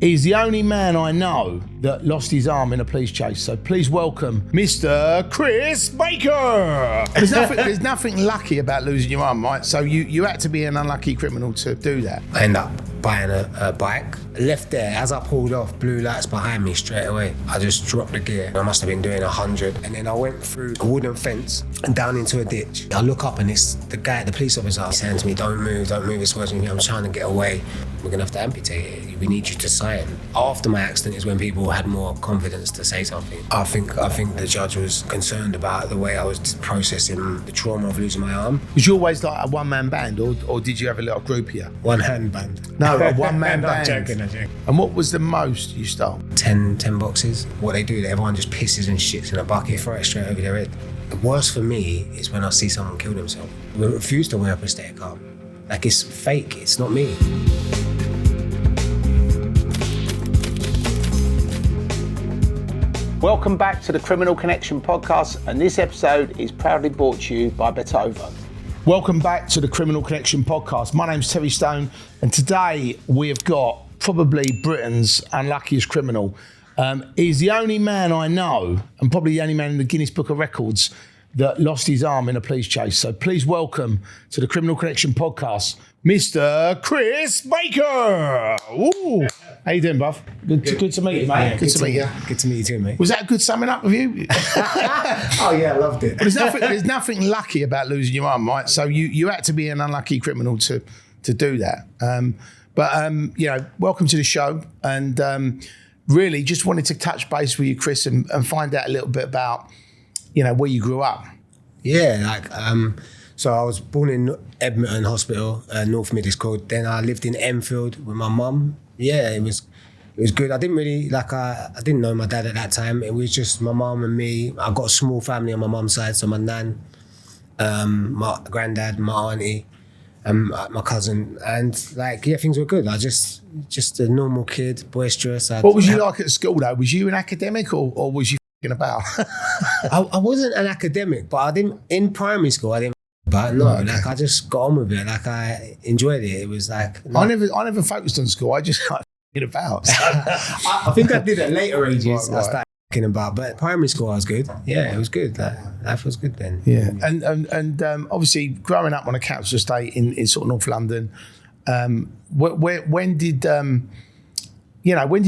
He's the only man I know that lost his arm in a police chase. So please welcome Mr. Chris Baker. There's nothing lucky about losing your arm, right? So you had to be an unlucky criminal to do that. I ended up buying a bike. Left there, as I pulled off, blue lights behind me straight away. I just dropped the gear. I must have been doing 100. And then I went through a wooden fence and down into a ditch. I look up and it's the guy, the police officer, he's saying to me, don't move it's towards me. I'm trying to get away. We're gonna have to amputate it. We need you to sign. After my accident is when people had more confidence to say something. I think the judge was concerned about the way I was processing the trauma of losing my arm. Was you always like a one-man band or did you have a little group here? One-hand band. No, a one-man No, band. I'm joking. And what was the most you stole? 10 boxes. What they do, everyone just pisses and shits in a bucket, throw it straight over their head. The worst for me is when I see someone kill themselves. I refuse to wear a prosthetic arm. Like, it's fake, it's not me. Welcome back to the Criminal Connection podcast, and this episode is proudly brought to you by Betovo. Welcome back to the Criminal Connection podcast. My name's Terry Stone, and today we have got probably Britain's unluckiest criminal. He's the only man I know, and probably the only man in the Guinness Book of Records, that lost his arm in a police chase. So please welcome to the Criminal Connection podcast, Mr. Chris Baker. Ooh. How you doing, bruv? Good to meet you, mate. Yeah, good to meet you. Good to meet you too, mate. Was that a good summing up of you? Oh yeah, I loved it. There's nothing lucky about losing your arm, right? So you had to be an unlucky criminal to do that. Welcome to the show, and really just wanted to touch base with you, Chris, and find out a little bit about, where you grew up. Yeah, so I was born in Edmonton Hospital, North Mid it's called. Then I lived in Enfield with my mum. Yeah, it was good. I didn't really, I didn't know my dad at that time. It was just my mum and me. I got a small family on my mum's side, so my nan, my granddad, my auntie, and my cousin. And things were good. I just a normal kid, boisterous. What was you like at school though? Was you an academic or was you f***ing about? I wasn't an academic, but I didn't, in primary school, I didn't but no, I just got on with it. I enjoyed it. It was I never focused on school. I just f***ing about. So. I think I did at later ages. Right. I started f***ing about, but primary school I was good. Yeah, it was good. Life was good then. Yeah, and obviously growing up on a council estate in sort of North London, when did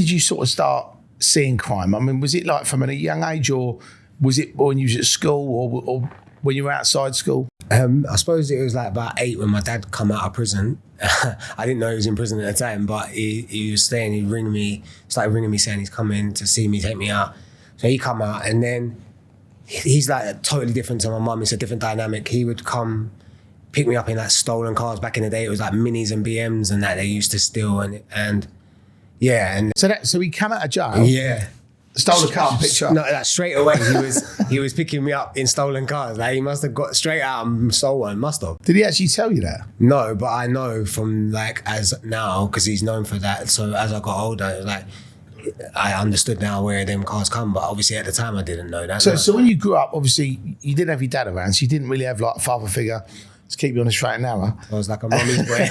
you sort of start seeing crime? I mean, was it like from a young age, or was it when you was at school, or when you were outside school? I suppose it was about 8 when my dad come out of prison. I didn't know he was in prison at the time, but he was staying, started ringing me saying he's coming to see me, take me out. So he come out, and then he's totally different to my mum. It's a different dynamic. He would come pick me up in stolen cars. Back in the day, it was Minis and BMs and that they used to steal, and so he come out of jail. Yeah. Stole the car and picked you up? No, straight away he was picking me up in stolen cars. He must have got straight out and stole one, must have. Did he actually tell you that? No, but I know from as now, because he's known for that. So as I got older, it was I understood now where them cars come, but obviously at the time I didn't know that. So when you grew up, obviously you didn't have your dad around, so you didn't really have a father figure to keep you on the straight and narrow. I was like a mummy's boy.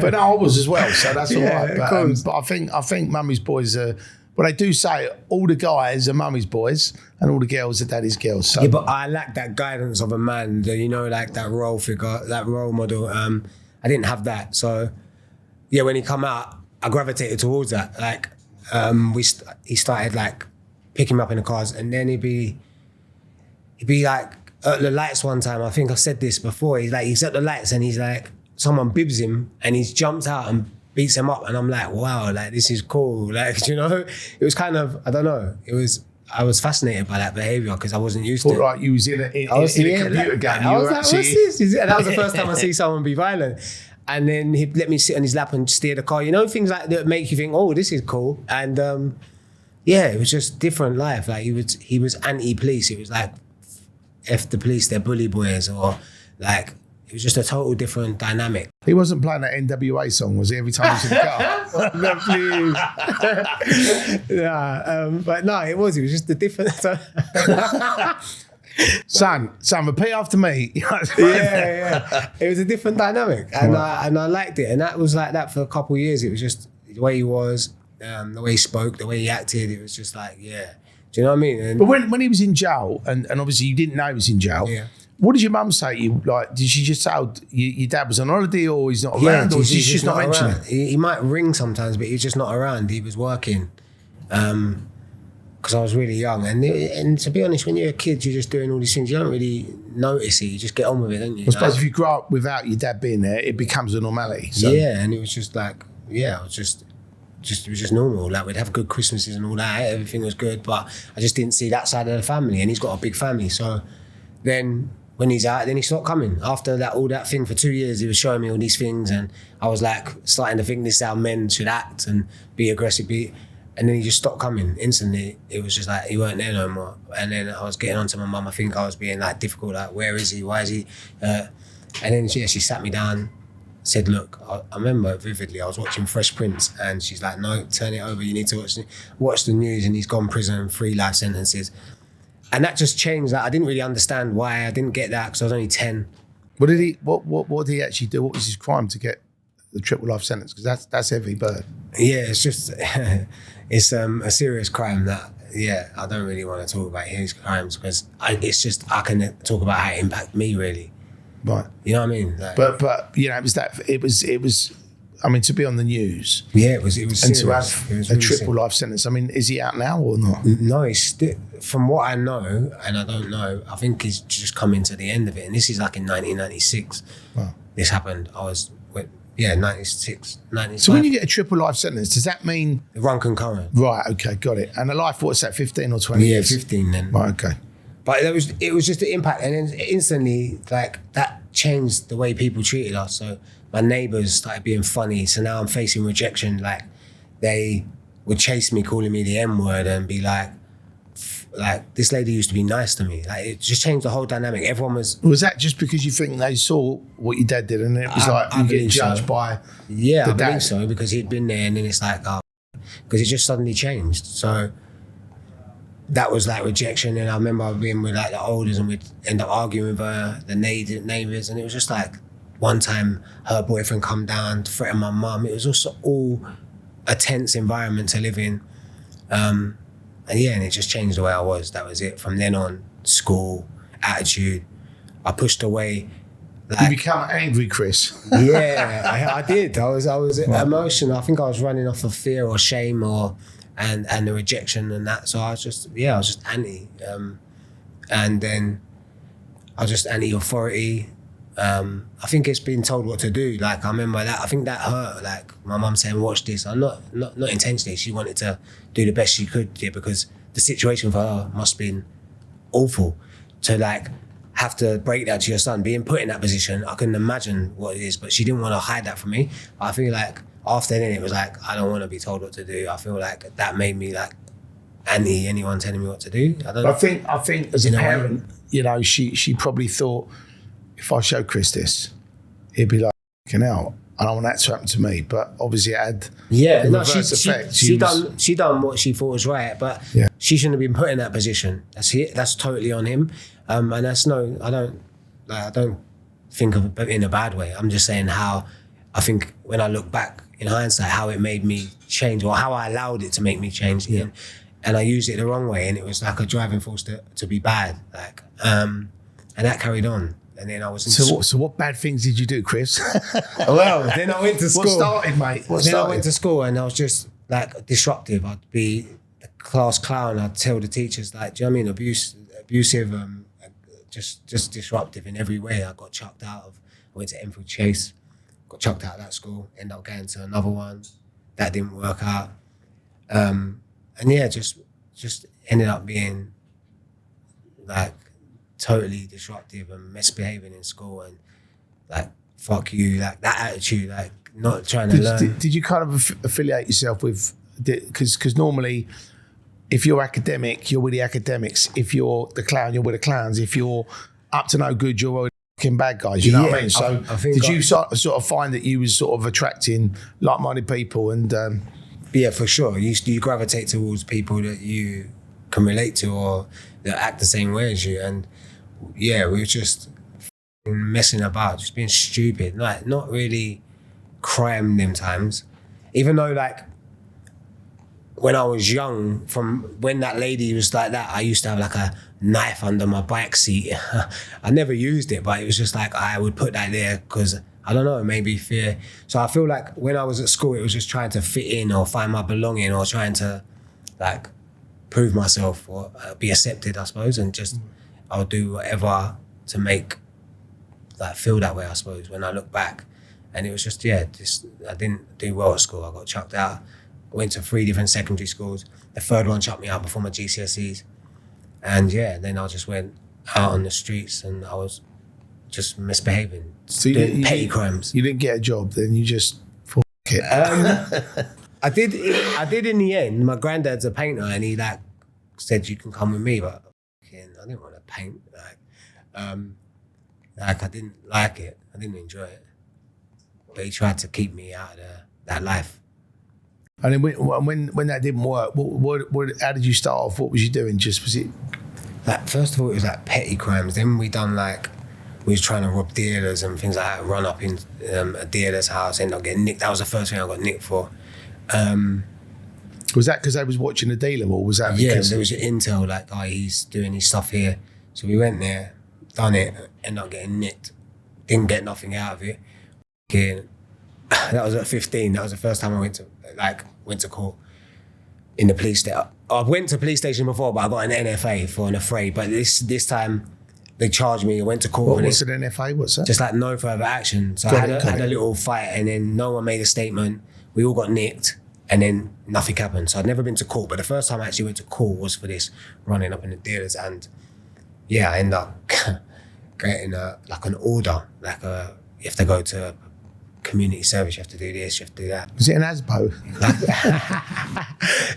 But no, I was as well, so that's all right. But I think mummy's boys are. But they do say all the guys are mummy's boys and all the girls are daddy's girls. So. Yeah, but I lack that guidance of a man, that role figure, that role model. I didn't have that. So, yeah, when he come out, I gravitated towards that. He started picking me up in the cars, and then he'd be at the lights one time. I think I've said this before. He's at the lights and he's someone bibs him and he's jumped out and beats him up, and I'm wow, this is cool. It was kind of, I don't know. I was fascinated by that behaviour because I wasn't used to it. Like you was in a computer game. I was what's this? And that was the first time I see someone be violent. And then he'd let me sit on his lap and steer the car. Things that make you think, oh, this is cool. And it was just different life. He was anti-police. It was F the police, they're bully boys, or it was just a total different dynamic. He wasn't playing that NWA song, was he, every time he was in the car? But no, it was just a different... Son, repeat after me. yeah. It was a different dynamic, and I liked it. And that was like that for a couple of years. It was just the way he was. the way he spoke, the way he acted, it was just like, yeah. Do you know what I mean? And But when he was in jail, and obviously you didn't know he was in jail, Yeah. what did your mum say to you? Like, did she just say, your dad was on holiday or he's not around, or did she just not mention around. it? He might ring sometimes, but he's just not around. He was working. Because I was really young. And to be honest, when you're a kid, you're just doing all these things. You don't really notice it. You just get on with it, don't you? I suppose if you grow up without your dad being there, it becomes a normality. So. Yeah, and it was just like, it was just normal. Like, we'd have good Christmases and all that. Everything was good, but I just didn't see that side of the family. And he's got a big family. So then when he's out, then he stopped coming. After that, all that thing for 2 years, he was showing me all these things. And I was like starting to think this is how men should act and be aggressive. And then he just stopped coming instantly. It was just like, he weren't there no more. And then I was getting on to my mum. I think I was being like difficult, like, where is he? Why is he? And then she sat me down, said, look, I remember vividly, I was watching Fresh Prince and she's like, no, turn it over. You need to watch the news, and he's gone prison, 3 life sentences. And that just changed. Like, I didn't really understand why. I didn't get that because I was only 10. What did he actually do? What was his crime to get the triple life sentence? Because that's heavy bird. Yeah, it's just, it's a serious crime that, I don't really want to talk about his crimes because it's just, I can talk about how it impacted me, really. Right. You know what I mean? Like, but you know, it was. I mean, to be on the news. Yeah, it was And serious. to have It was a really triple life sentence. I mean, is he out now or not? No, he's still, from what I know, and I don't know, I think he's just coming to the end of it. And this is like in 1996. Wow. This happened. I was, 96, 95. So when you get a triple life sentence, does that mean? Run concurrent. Right, okay, got it. And a life, what's that, 15 or 20 Yeah, years? 15 then. Right, okay. But it was just the impact, and then instantly, like, that changed the way people treated us. So my neighbours started being funny. So now I'm facing rejection. Like, they would chase me, calling me the N-word, and be like, this lady used to be nice to me. Like, it just changed the whole dynamic. Everyone was. Was that just because you think they saw what your dad did, and it was you get judged by? Yeah, the I believe dad? so, because he'd been there, and then it's like, because it just suddenly changed. So that was like rejection, and I remember being with like the elders, and we'd end up arguing with the neighbours, and it was just like, one time her boyfriend come down to threaten my mum. It was also all a tense environment to live in. And it just changed the way I was. That was it. From then on, school, attitude, I pushed away. You become angry, Chris. Yeah, I did. I was emotional. I think I was running off of fear or shame and the rejection and that. So I was just anti. And then I was just anti-authority. I think it's been told what to do. Like, I remember that. I think that hurt. Like, my mum saying, "Watch this." I'm not intentionally. She wanted to do the best she could, because the situation for her must have been awful. To like have to break that to your son, being put in that position. I couldn't imagine what it is, but she didn't want to hide that from me. I feel like after then it was like, I don't want to be told what to do. I feel like that made me like anti anyone telling me what to do. I think as a parent, she probably thought, if I show Chris this, he'd be like, "Fucking hell, I don't want that to happen to me." But obviously, it had the reverse effect. She done what she thought was right, but she shouldn't have been put in that position. That's totally on him, and that's I don't think of it in a bad way. I'm just saying how I think when I look back in hindsight, how it made me change, or how I allowed it to make me change, and I used it the wrong way, and it was like a driving force to be bad, like, and that carried on. And then I was in So what bad things did you do, Chris? Well, then I went to school. What started, mate? I went to school, and I was just like disruptive. I'd be the class clown. I'd tell the teachers, like, do you know what I mean? Abusive, just disruptive in every way. I got chucked out of. I went to Enfield Chase, got chucked out of that school. Ended up going to another one that didn't work out. Just ended up being like totally disruptive and misbehaving in school, and like, fuck you, like that attitude, like not trying to learn. Did you kind of affiliate yourself with, because normally if you're academic, you're with the academics. If you're the clown, you're with the clowns. If you're up to no good, you're with the fucking bad guys, you know what I mean? So did you sort of find that you was sort of attracting like-minded people? And yeah, for sure. You gravitate towards people that you can relate to or that act the same way as you. And yeah, we were just messing about, just being stupid, like not really crime them times. Even though like when I was young, from when that lady was like that, I used to have like a knife under my bike seat. I never used it, but it was just like I would put that there because, I don't know, maybe fear. So I feel like when I was at school, it was just trying to fit in or find my belonging or trying to like prove myself or be accepted, I suppose. And just, I'll do whatever to make, like, feel that way, I suppose, when I look back. And it was just, I didn't do well at school. I got chucked out. I went to 3 different secondary schools. The third one chucked me out before my GCSEs. And then I just went out on the streets and I was just misbehaving, doing petty crimes. You didn't get a job, then you just fuck it. I did in the end. My granddad's a painter and he like said, you can come with me, but I didn't want to paint. Like I didn't like it. I didn't enjoy it. But he tried to keep me out of that life. And then when that didn't work, how did you start off? What was you doing? Was it? Like, first of all, it was like petty crimes. Then we was trying to rob dealers and things like that, run up in a dealer's house, end up getting nicked. That was the first thing I got nicked for. Was that because they was watching the dealer, or was that because... Yeah, there was intel, like, oh, he's doing his stuff here. So we went there, done it, ended up getting nicked. Didn't get nothing out of it. That was at 15. That was the first time I went to court in the police station. I went to police station before, but I got an NFA for an affray. But this time they charged me. I went to court. What's an NFA? What's that? Just like no further action. So I had a little fight, and then no one made a statement. We all got nicked, and then nothing happened. So I'd never been to court. But the first time I actually went to court was for this, running up in the dealers, and I ended up getting an order, you have to go to community service, you have to do this, you have to do that. Was it an ASBO?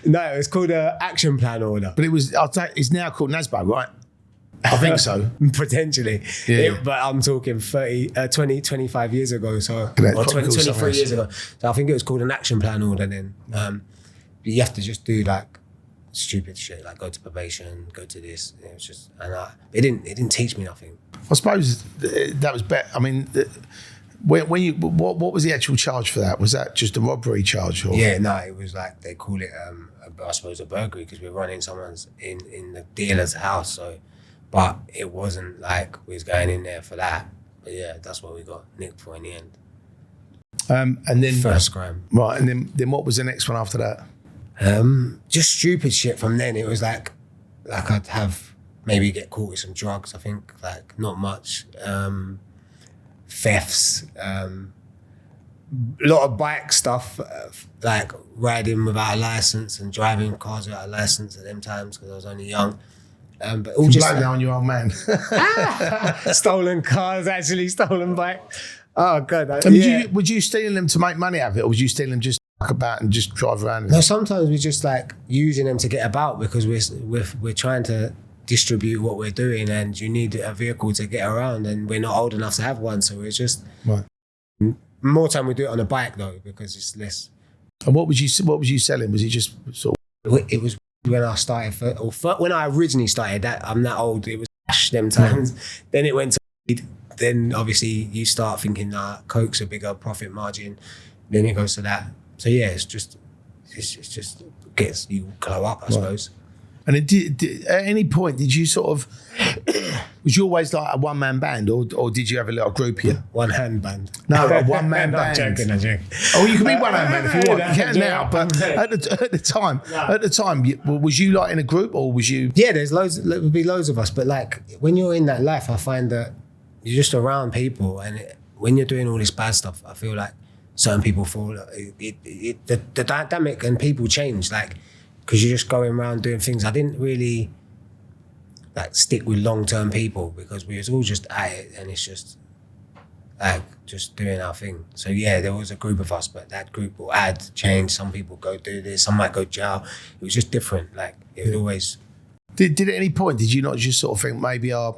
No, it was called an action plan order. But it's now called an ASBO, right? I think so. Potentially. Yeah. But I'm talking 25 years ago, or 23 years ago. So I think it was called an action plan order then. You have to just do like stupid shit, like go to probation, go to this. It was just, it didn't teach me nothing. I suppose that was better. I mean, what was the actual charge for that? Was that just a robbery charge? Or? Yeah, no, it was like, they call it, I suppose, a burglary, because we're running someone's in the dealer's house. So, but it wasn't like we was going in there for that. But yeah, that's what we got nicked for in the end. And then first crime. Right, and then what was the next one after that? Just stupid shit from then. It was like I'd have maybe get caught with some drugs, I think, like not much. Thefts, a lot of bike stuff, like riding without a license and driving cars without a license at them times because I was only young. But all just blame that on your old man. Stolen cars, actually stolen bike. Oh God! Would you stealing them to make money out of it, or would you stealing them just about and just drive around? No, sometimes we're just like using them to get about because we're trying to distribute what we're doing, and you need a vehicle to get around, and we're not old enough to have one, so it's just right. More time we do it on a bike though because it's less. And what was you selling? Was it just sort of... It was when I started, when I originally started. That I'm that old. It was them times. Then it went to weed. Then obviously you start thinking that coke's a bigger profit margin. Then it goes to that. So yeah, it's just gets you glow up, I suppose. And at any point, did you sort of, was you always like a one-man band, or did you have a little group here? One-hand band. No, a one-man band. I'm joking. Oh, you can be one-hand band if you want. You can now, but at the time, was you like in a group, or was you? Yeah, there would be loads of us, but like when you're in that life, I find that you're just around people, and when you're doing all this bad stuff, I feel like certain people fall. The dynamic and people change, like. Because you're just going around doing things. I didn't really like stick with long-term people because we was all just at it, and it's just like just doing our thing. So yeah, there was a group of us, but that group will change. Some people go do this, some might go jail. It was just different. Like it would always. Did at any point did you not just sort of think maybe I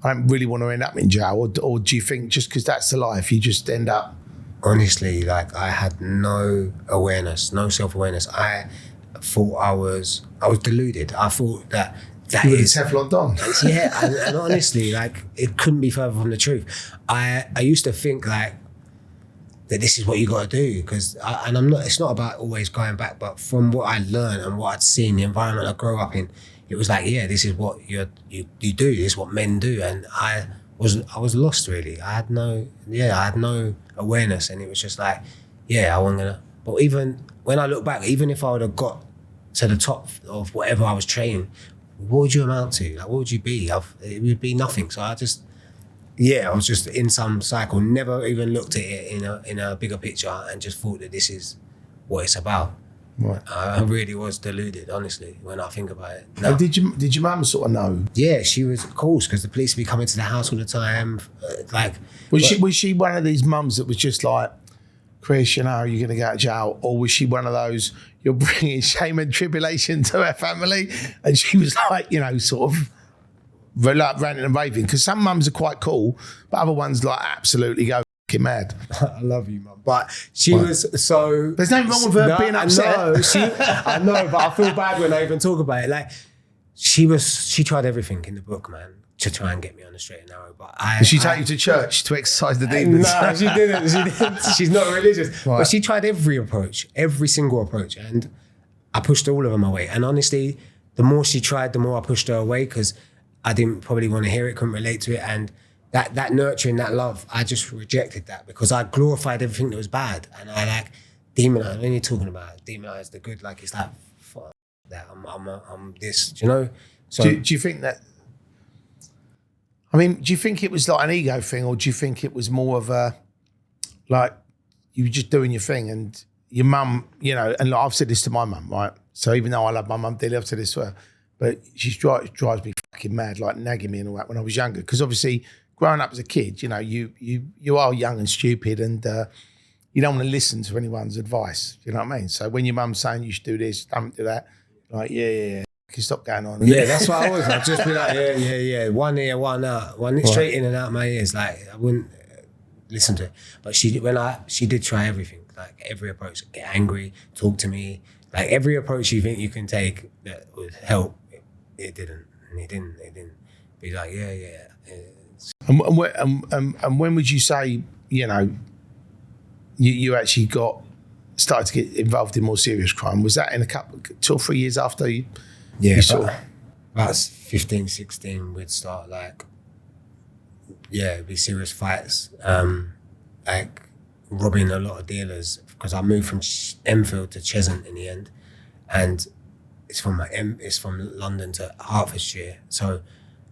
don't really want to end up in jail, or do you think just because that's the life you just end up? Honestly, like I had no awareness, no self-awareness. I thought I was deluded. I thought that you is Teflon Don. Yeah, and honestly, like it couldn't be further from the truth. I used to think like that this is what you got to do. It's not about always going back, but from what I learned and what I'd seen, the environment I grew up in, it was like, yeah, this is what you do. This is what men do. And I was lost really. I had no awareness, and it was just like, yeah, I wasn't gonna. But even when I look back, even if I would have got to the top of whatever I was training, what would you amount to? Like, what would you be? It would be nothing. So I was just in some cycle, never even looked at it in a bigger picture, and just thought that this is what it's about. Right. I really was deluded, honestly, when I think about it. No. Did your mum sort of know? Yeah, she was, of course, because the police would be coming to the house all the time. Was she one of these mums that was just like, Chris, you know, you're going to go to jail? Or was she one of those, you're bringing shame and tribulation to her family? And she was like, you know, sort of like ranting and raving? Because some mums are quite cool, but other ones like absolutely go fucking mad. I love you, mum. But she was so... There's nothing wrong with her being upset. I know, but I feel bad when I even talk about it. Like, she tried everything in the book, man, to try and get me on the straight and narrow. But did she take you to church to exercise the demons? No, she didn't. She's not religious. Right. But she tried every single approach. And I pushed all of them away. And honestly, the more she tried, the more I pushed her away, because I didn't probably want to hear it, couldn't relate to it. And that nurturing, that love, I just rejected that, because I glorified everything that was bad. And I like demonized, when you're talking about demonize the good, like it's like, fuck that, I'm this, you know? So do you think that, I mean, do you think it was like an ego thing, or do you think it was more of a, like, you were just doing your thing, and your mum, you know, and like, I've said this to my mum, right? So even though I love my mum dearly, I've said this to her, but she drives me fucking mad, like nagging me and all that when I was younger. Because obviously, growing up as a kid, you know, you are young and stupid, and you don't want to listen to anyone's advice. You know what I mean? So when your mum's saying you should do this, don't do that, like, yeah. Can stop going on. Yeah, that's what I was. I'd just be like, yeah. One ear, one out. One straight in and out my ears. Like, I wouldn't listen to it. But she did try everything. Like, every approach. Get angry, talk to me. Like, every approach you think you can take that would help, it didn't. And it didn't. Be like, yeah. And when would you say, you know, you actually started to get involved in more serious crime? Was that in 2 or 3 years after you? Yeah, about 15, 16, we'd start be serious fights, like robbing a lot of dealers, because I moved from Enfield to Cheshunt in the end, and it's from London to Hertfordshire, so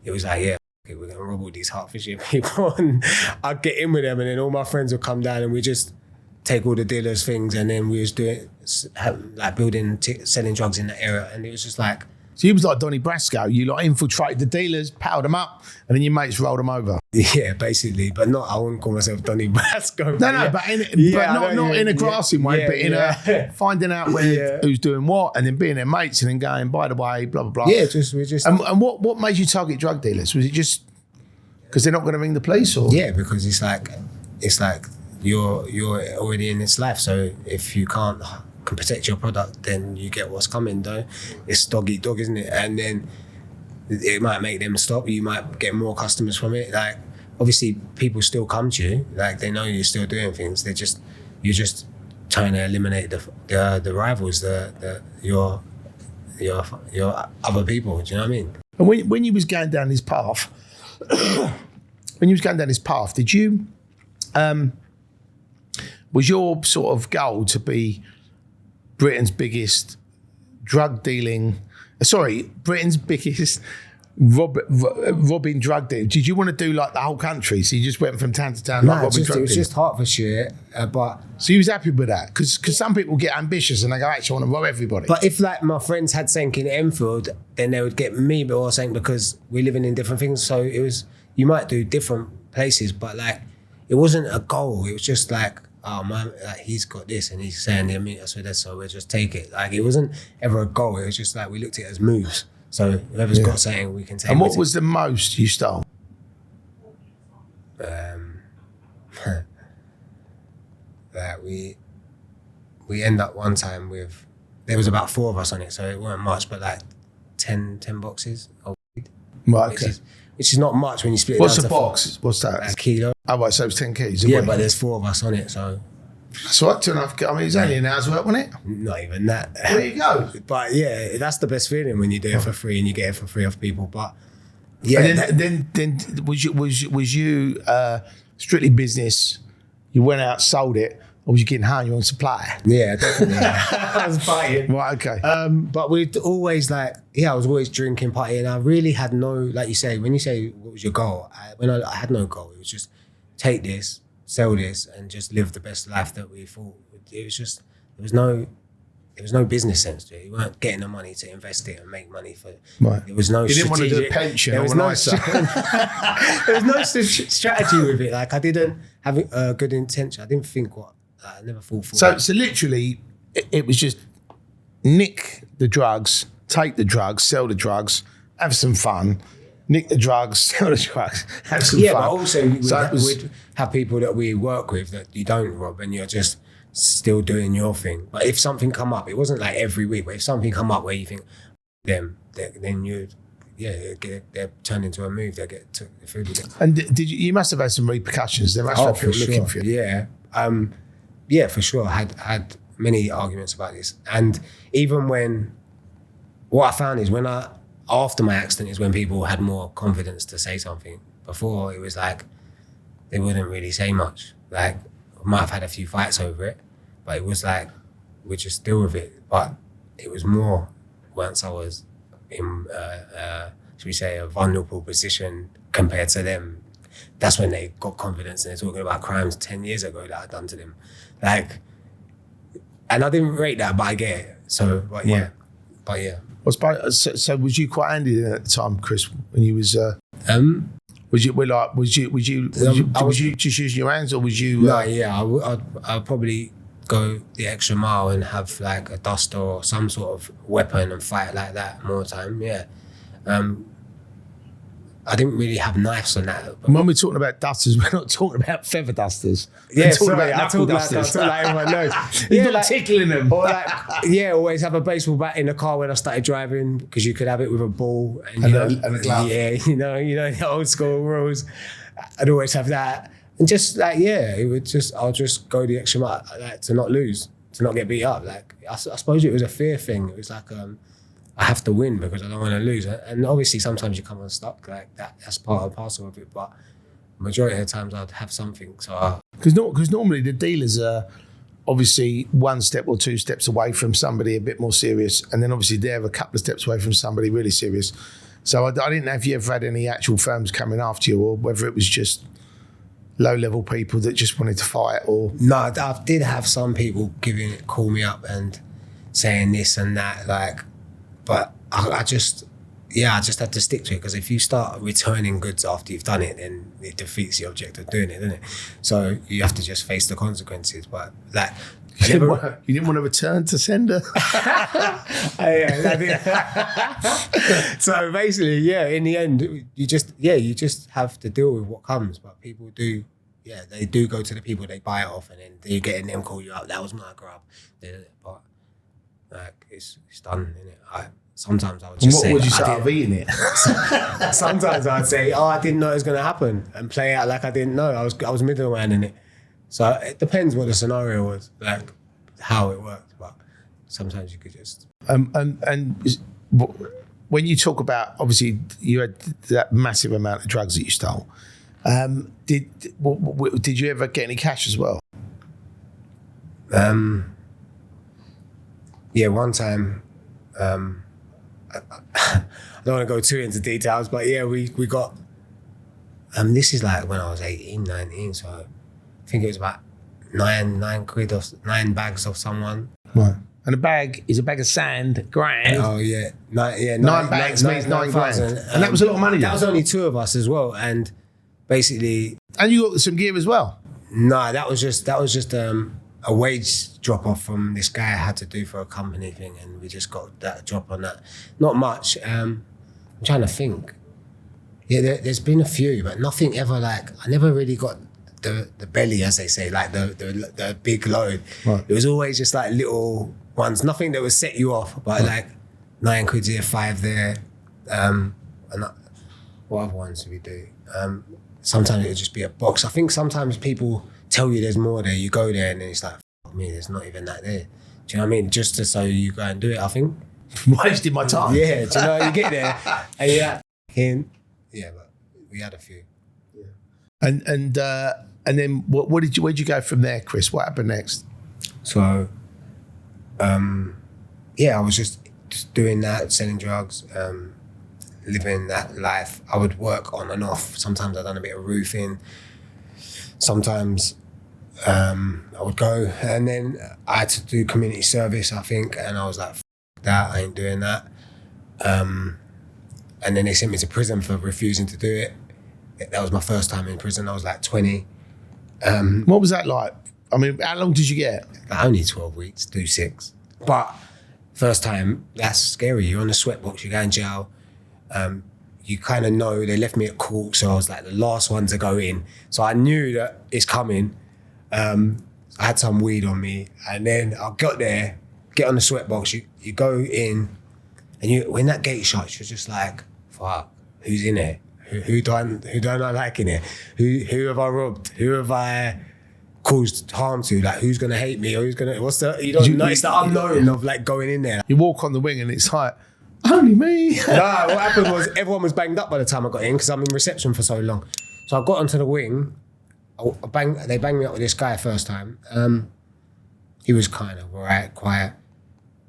it was like, yeah, okay, we're gonna rob all these Hertfordshire people, and I'd get in with them, and then all my friends would come down, and we just take all the dealers' things, and then we was doing like building, selling drugs in that area, and it was just like. So you was like Donnie Brasco. You like infiltrated the dealers, powered them up, and then your mates rolled them over. Yeah, basically, but not. I wouldn't call myself Donnie Brasco. No, but not in a grassing way, but in a finding out who's doing what, and then being their mates, and then going, by the way, blah blah blah. Yeah, we just. And what made you target drug dealers? Was it just because they're not going to ring the police, or? Yeah, because it's like you're already in this life, so if you can protect your product, then you get what's coming, though. It's dog eat dog, isn't it? And then it might make them stop. You might get more customers from it. Like, obviously, people still come to you. Like, they know you're still doing things. You're just trying to eliminate the rivals, your other people. Do you know what I mean? And when you was going down this path, did you was your sort of goal to be Britain's biggest robbing drug dealer? Did you want to do like the whole country? So you just went from town to town? No, it was just Hertfordshire. But so you was happy with that? Because some people get ambitious and they go, actually, I want to rob everybody. But if like my friends had something in Enfield, then they would get me or something, because we're living in different things. So it was, you might do different places, but like it wasn't a goal. It was just like, oh man, like he's got this and he's saying they'll meet us with this, so we'll just take it. Like, it wasn't ever a goal. It was just like we looked at it as moves. So whoever's got something, we can take. And what was the most you stole? That we end up one time with, there was about 4 of us on it, so it weren't much, but like 10 boxes of weed. Right, okay. Which is not much when you split it What's down the to box? What's that? a kilo. Oh, right, so it's 10 keys. Yeah, but there's 4 of us on it, so So what, 2.5, I mean, it's only an hour's work, wasn't it? Not even that. There you go. But yeah, that's the best feeling when you do it for free and you get it for free off people. But yeah. And then was you strictly business, you went out, sold it, or was you getting home, you on supply? Yeah, definitely. I was fighting. Right, okay. But we'd always I was always drinking, partying. I really had no, like you say, when you say what was your goal, I had no goal. It was just take this, sell this, and just live the best life that we thought. It was just, there was no business sense to it. You weren't getting the money to invest it and make money for it. Right. There was no You didn't want to do a pension or an ISA. There was no strategy with it. Like I didn't have a good intention. I didn't think I never thought forward. So literally, it was just nick the drugs, take the drugs, sell the drugs, have some fun. Nick the drugs, sell the drugs, have some fun. Yeah, but also we'd have people that we work with that you don't rob and you're just still doing your thing. But if something come up, it wasn't like every week, but if something come up where you think then they're turned into a move, they get took the food again. And you must have had some repercussions. There must have been people looking for you. Yeah. Yeah, for sure. I had many arguments about this. And even what I found is after my accident is when people had more confidence to say something. Before it was like, they wouldn't really say much. Like, I might have had a few fights over it, but it was like, we just deal with it. But it was more once I was in, should we say, a vulnerable position compared to them. That's when they got confidence and they're talking about crimes 10 years ago that I'd done to them. Like, and I didn't rate that, but I get it. So, but yeah. So was you quite handy at the time, Chris, when you was? Was you just using your hands, or was you? No, yeah, I'd probably go the extra mile and have like a duster or some sort of weapon and fight like that more time. Yeah. I didn't really have knives on that. When we're talking about dusters, we're not talking about feather dusters. Yeah, we're talking about knuckle dusters. I talk like everyone knows. You're not like, tickling them. Or always have a baseball bat in the car when I started driving because you could have it with a ball and a glove. Yeah, you know the old school rules. I'd always have that, and just I'll just go the extra mile to not lose, to not get beat up. Like I suppose it was a fear thing. It was like I have to win because I don't want to lose. And obviously sometimes you come unstuck like that. That's part and parcel of it. But majority of the times I'd have something. So because normally the dealers are obviously 1 step or 2 steps away from somebody a bit more serious, and then obviously they're a couple of steps away from somebody really serious. So I didn't know if you ever had any actual firms coming after you, or whether it was just low-level people that just wanted to fight. Or no, I did have some people call me up and saying this and that, like. But I just had to stick to it because if you start returning goods after you've done it, then it defeats the object of doing it, doesn't it? So you have to just face the consequences. But like, you didn't want to return to sender. So basically, in the end, you just have to deal with what comes. But people do, they do go to the people they buy it off, and then they're getting them call you out. That was my grub. But like it's done, innit? Sometimes I would just say, what would you say? I've eaten it. Sometimes I'd say, I didn't know it was going to happen, and play out like I didn't know. I was middleman in it. So it depends what the scenario was, like how it worked. But sometimes you could just. And when you talk about, obviously you had that massive amount of drugs that you stole. Did you ever get any cash as well? Yeah, one time, I don't want to go too into details, but we got, this is like when I was 18, 19, so I think it was about £9 9 bags of someone. Right. And a bag is a bag of sand, grand. Oh yeah. 9 bags means 9 grand. And that was a lot of money. That was only 2 of us as well, and basically. And you got some gear as well? No, that was just a wage drop off from this guy I had to do for a company thing, and we just got that drop on that. Not much. I'm trying to think. Yeah, there's been a few, but nothing ever like. I never really got the belly, as they say, like the big load. Right. It was always just like little ones. Nothing that would set you off, but like £9 here, 5 there. And what other ones do we do? Sometimes it would just be a box. I think sometimes people tell you there's more there. You go there and then it's like me, there's not even that there. Do you know what I mean? Just so you go and do it, I think. Wasting my time. Yeah, do you know, you get there and you're like, yeah, but we had a few. And then where'd you go from there, Chris? What happened next? So, I was just doing that, selling drugs, living that life. I would work on and off. Sometimes I done a bit of roofing. Sometimes I would go, and then I had to do community service, I think, and I was like, F that, I ain't doing that. And then they sent me to prison for refusing to do it. That was my first time in prison. I was like 20. What was that like? I mean, how long did you get? Only 12 weeks, do 6. But first time, that's scary. You're on the sweatbox, you go in jail. You kind of know, they left me at court, so I was like the last one to go in. So I knew that it's coming. I had some weed on me, and then I got there, get on the sweatbox, you go in, and when that gate shuts, you're just like, fuck, who's in there? Who do I not like in here? Who have I robbed? Who have I caused harm to? Like, who's gonna hate me? Or who's gonna, you don't know, it's the unknown of like going in there. You walk on the wing and it's like, only me. Nah, what happened was everyone was banged up by the time I got in because I'm in reception for so long. So I got onto the wing, they banged me up with this guy first time. He was kind of all right, quiet.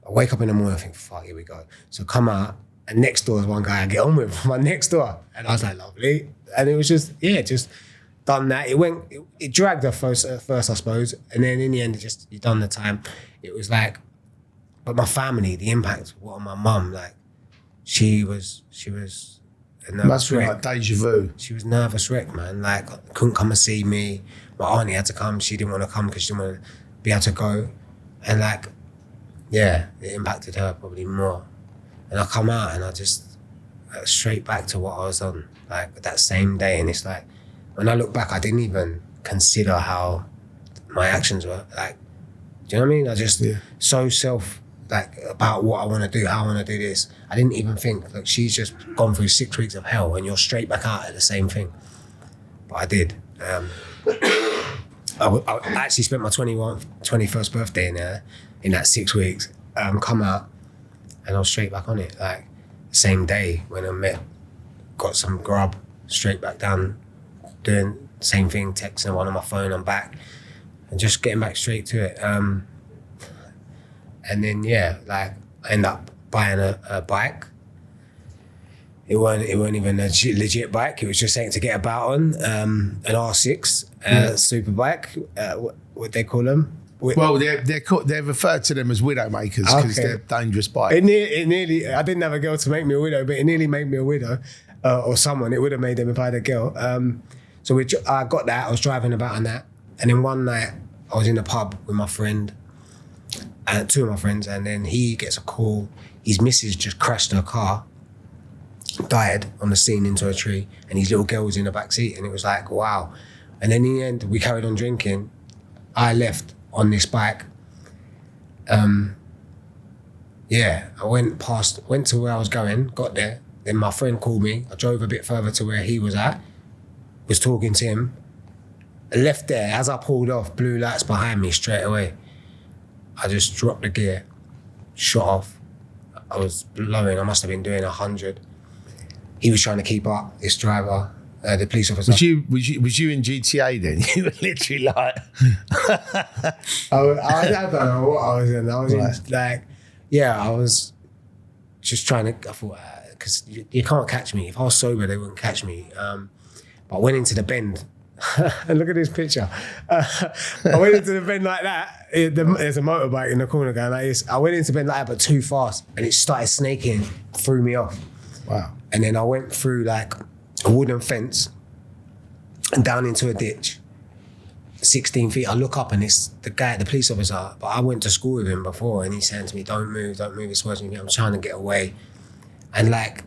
I wake up in the morning, I think, fuck, here we go. So come out, and next door is one guy I get on with, my next door. And I was like, lovely. And it was just done that. It dragged at first, I suppose. And then in the end, you done the time. It was like, but my family, the impact on my mum, like, she was a nervous Must be wreck. like deja vu. She was nervous wreck, man. Like, couldn't come and see me. My auntie had to come. She didn't want to come because she didn't want to be able to go. And like, yeah, it impacted her probably more. And I come out and I just straight back to what I was on, like that same day. And it's like, when I look back, I didn't even consider how my actions were. Like, do you know what I mean? I just so about what I want to do, how I want to do this. I didn't even think, like, she's just gone through 6 weeks of hell and you're straight back out at the same thing. But I did. I actually spent my 21st birthday in there, in that 6 weeks, come out, and I was straight back on it. Like, same day when I got some grub, straight back down, doing the same thing, texting one on my phone, I'm back, and just getting back straight to it. And then, I end up buying a bike. It weren't even a legit bike. It was just something to get about on. An R6 super bike. What they call them? Well, they're referred to them as widow makers because they're dangerous bikes. It nearly. I didn't have a girl to make me a widow, but it nearly made me a widow, or someone. It would have made them if I had a girl. So I got that. I was driving about on that, and then one night I was in a pub with my friend, and 2 of my friends, and then he gets a call. His missus just crashed her car, died on the scene into a tree, and his little girl was in the back seat, and it was like, wow. And then in the end, we carried on drinking. I left on this bike. I went to where I was going, got there. Then my friend called me. I drove a bit further to where he was at, was talking to him. I left there. As I pulled off, blue lights behind me straight away. I just dropped the gear, shot off. I was blowing. I must have been doing 100. He was trying to keep up, this driver, the police officer. Was you in GTA then? You were literally like... I don't know what I was in. I was I was just trying to, I thought, because you can't catch me. If I was sober, they wouldn't catch me. But I went into the bend. And look at this picture. I went into the bend like that. There's a motorbike in the corner going like this. I went into the bend like that, but too fast. And it started snaking, threw me off. Wow. And then I went through like a wooden fence and down into a ditch, 16 feet. I look up and it's the guy, the police officer, but I went to school with him before, and he's saying to me, don't move, it's worse than me. I'm trying to get away. And like,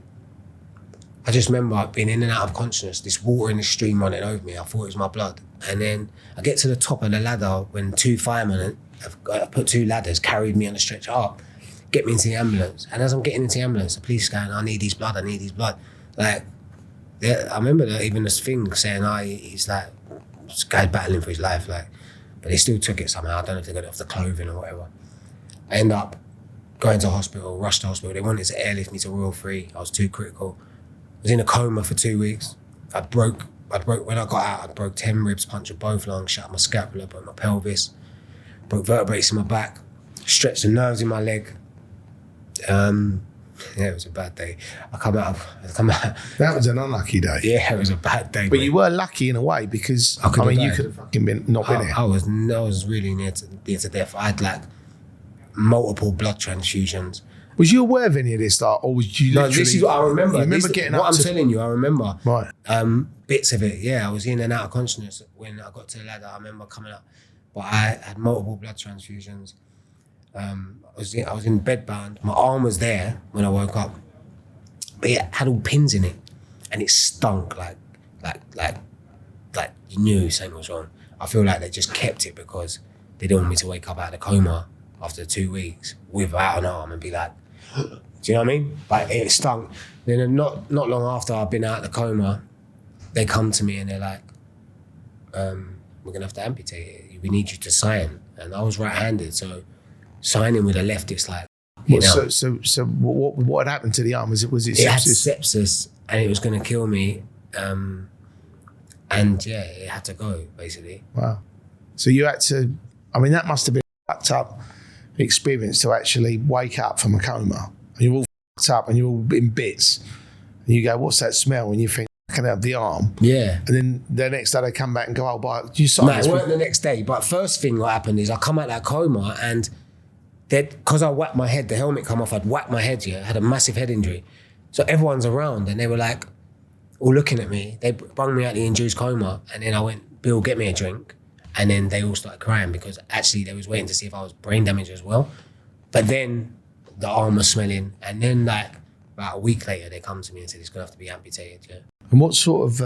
I just remember being in and out of consciousness, this water in the stream running over me. I thought it was my blood. And then I get to the top of the ladder when 2 firemen have put 2 ladders, carried me on the stretcher up, get me into the ambulance. And as I'm getting into the ambulance, the police going, I need his blood. Like, I remember even this thing saying, he's like, this guy's battling for his life. Like, but they still took it somehow. I don't know if they got it off the clothing or whatever. I end up going to hospital, rushed to hospital. They wanted to airlift me to Royal Free. I was too critical. I was in a coma for 2 weeks. I broke, when I got out, I broke 10 ribs, punctured both lungs, shattered my scapula, broke my pelvis, broke vertebrae in my back, stretched the nerves in my leg. Yeah, it was a bad day. I come out. That was an unlucky day. Yeah, it was a bad day. But you were lucky in a way because, you could have fucking not been here. I was really near to death. I had like multiple blood transfusions. Was you aware of any of this, or was you? No, this is what I remember. You remember getting what I'm telling you, I remember. Right. Bits of it. Yeah, I was in and out of consciousness when I got to the ladder. I remember coming up, but I had multiple blood transfusions. I was in bed bound. My arm was there when I woke up, but it had all pins in it, and it stunk like you knew something was wrong. I feel like they just kept it because they didn't want me to wake up out of the coma after 2 weeks without an arm and be like, do you know what I mean? But it stunk. Then not long after I've been out of the coma, they come to me and they're like, we're gonna have to amputate it. We need you to sign. And I was right-handed, so signing with a left, it's like, So what had happened to the arm? Was it sepsis? It had sepsis and it was going to kill me. And yeah, it had to go, basically. Wow. So you had to, that must have been a fucked up experience to actually wake up from a coma. And you're all fucked up and you're all in bits. And you go, what's that smell? And you think, I can have the arm. Yeah. And then the next day they come back and go, you sign No, this? it weren't the next day. But first thing what happened is I come out of that coma and because I whacked my head, the helmet come off, I'd whacked my head, I had a massive head injury. So everyone's around and they were like, all looking at me. They brought me out of the induced coma and then I went, Bill, get me a drink. And then they all started crying because actually they was waiting to see if I was brain damaged as well. But then the arm was smelling. And then like about a week later, they come to me and said, it's gonna have to be amputated, yeah. And what sort of,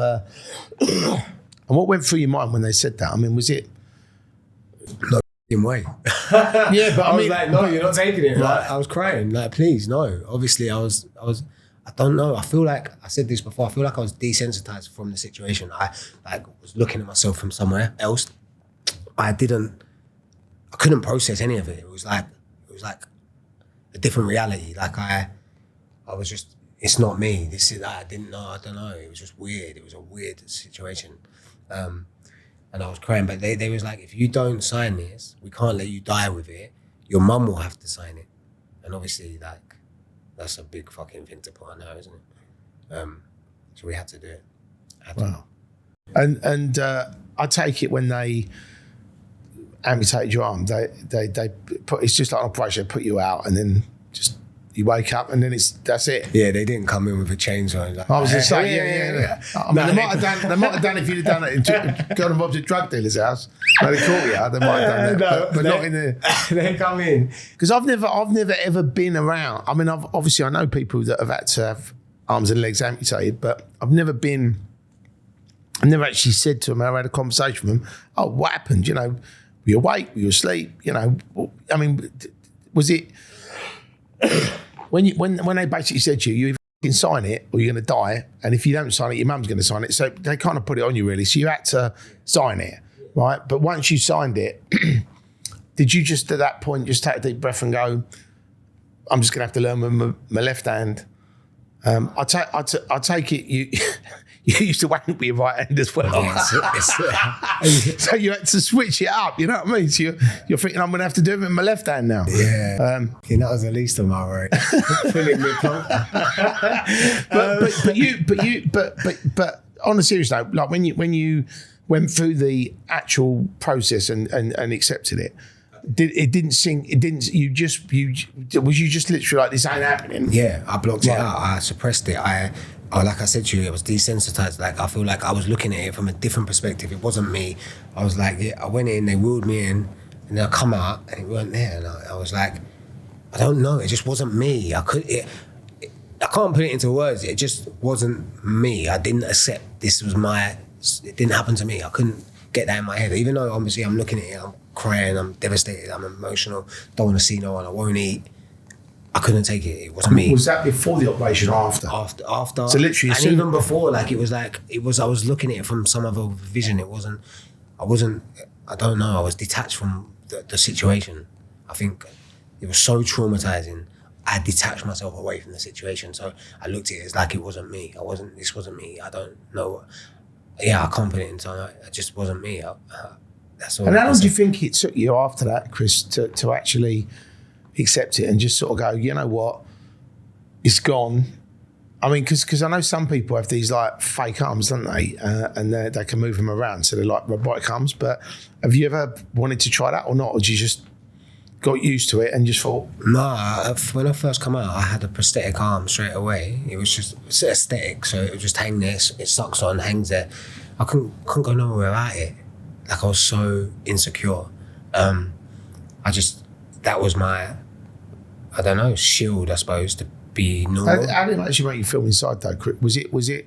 and what went through your mind when they said that? Was it? No way. Yeah, but I was like, no, you're not taking it. Right. Like, I was crying, like, please, no. Obviously, I don't know. I feel like, I said this before, I feel like I was desensitized from the situation. I was looking at myself from somewhere else. I couldn't process any of it. It was like a different reality. Like I was just, it's not me. This is, I don't know. It was just weird. It was a weird situation. And I was crying, but they was like, if you don't sign this, we can't let you die with it. Your mum will have to sign it. And obviously, like, that's a big fucking thing to put on her, isn't it? So we had to do it. Wow. And I take it when they amputated your arm, they put, it's just like an operation, they put you out and then just you wake up and then that's it. Yeah, they didn't come in with a chainsaw. Like, I was just saying, yeah. They might have done if you'd have done it, got involved at drug dealer's house. They caught you. They might have done that, but not in the. They come in because I've never ever been around. Obviously I know people that have had to have arms and legs amputated, but I've never actually said to them. I had a conversation with them. Oh, what happened? Were you awake? Were you asleep? Was it? When they basically said to you, you either can sign it or you're going to die, and if you don't sign it, your mum's going to sign it. So they kind of put it on you really. So you had to sign it, right? But once you signed it, did you just at that point just take a deep breath and go, "I'm just going to have to learn with my left hand"? I take it you you used to wank with your right hand as well. So you had to switch it up, you know what I mean? So you're thinking, I'm going to have to do it with my left hand now. Yeah. That was the least of my worry. Feeling me plump. But on a serious note, like when you went through the actual process and accepted it, was you just literally like, this ain't happening? Yeah, I blocked it out. I suppressed it. Like I said to you, I was desensitized. Like I feel like I was looking at it from a different perspective. It wasn't me. I was like, I went in, they wheeled me in, and then I come out and it weren't there. And I was like, I don't know. It just wasn't me. I can't put it into words. It just wasn't me. I didn't accept this was it didn't happen to me. I couldn't get that in my head. Even though obviously I'm looking at it, I'm crying, I'm devastated, I'm emotional, don't want to see no one, I won't eat. I couldn't take it. It wasn't me. Was that before the operation or after? After. So literally, and even before, I was looking at it from some other vision. I wasn't I don't know, I was detached from the situation. I think it was so traumatizing. I detached myself away from the situation. So I looked at it as like it wasn't me. This wasn't me. I don't know. Yeah, I can't put it in time. It just wasn't me. That's all. And how long do you think it took you after that, Chris, to actually accept it and just sort of go, you know what, it's gone? I mean, because I know some people have these like fake arms, don't they? And they can move them around, so they're like robotic arms. But have you ever wanted to try that or not? Or did you just got used to it and just thought? Nah, when I first come out, I had a prosthetic arm straight away. It's aesthetic, so it would just hang there. It sucks on, hangs there. I couldn't go nowhere without it. Like I was so insecure. That was my, I don't know, shield, I suppose, to be normal. How did it actually make you feel inside though, Chris? Was it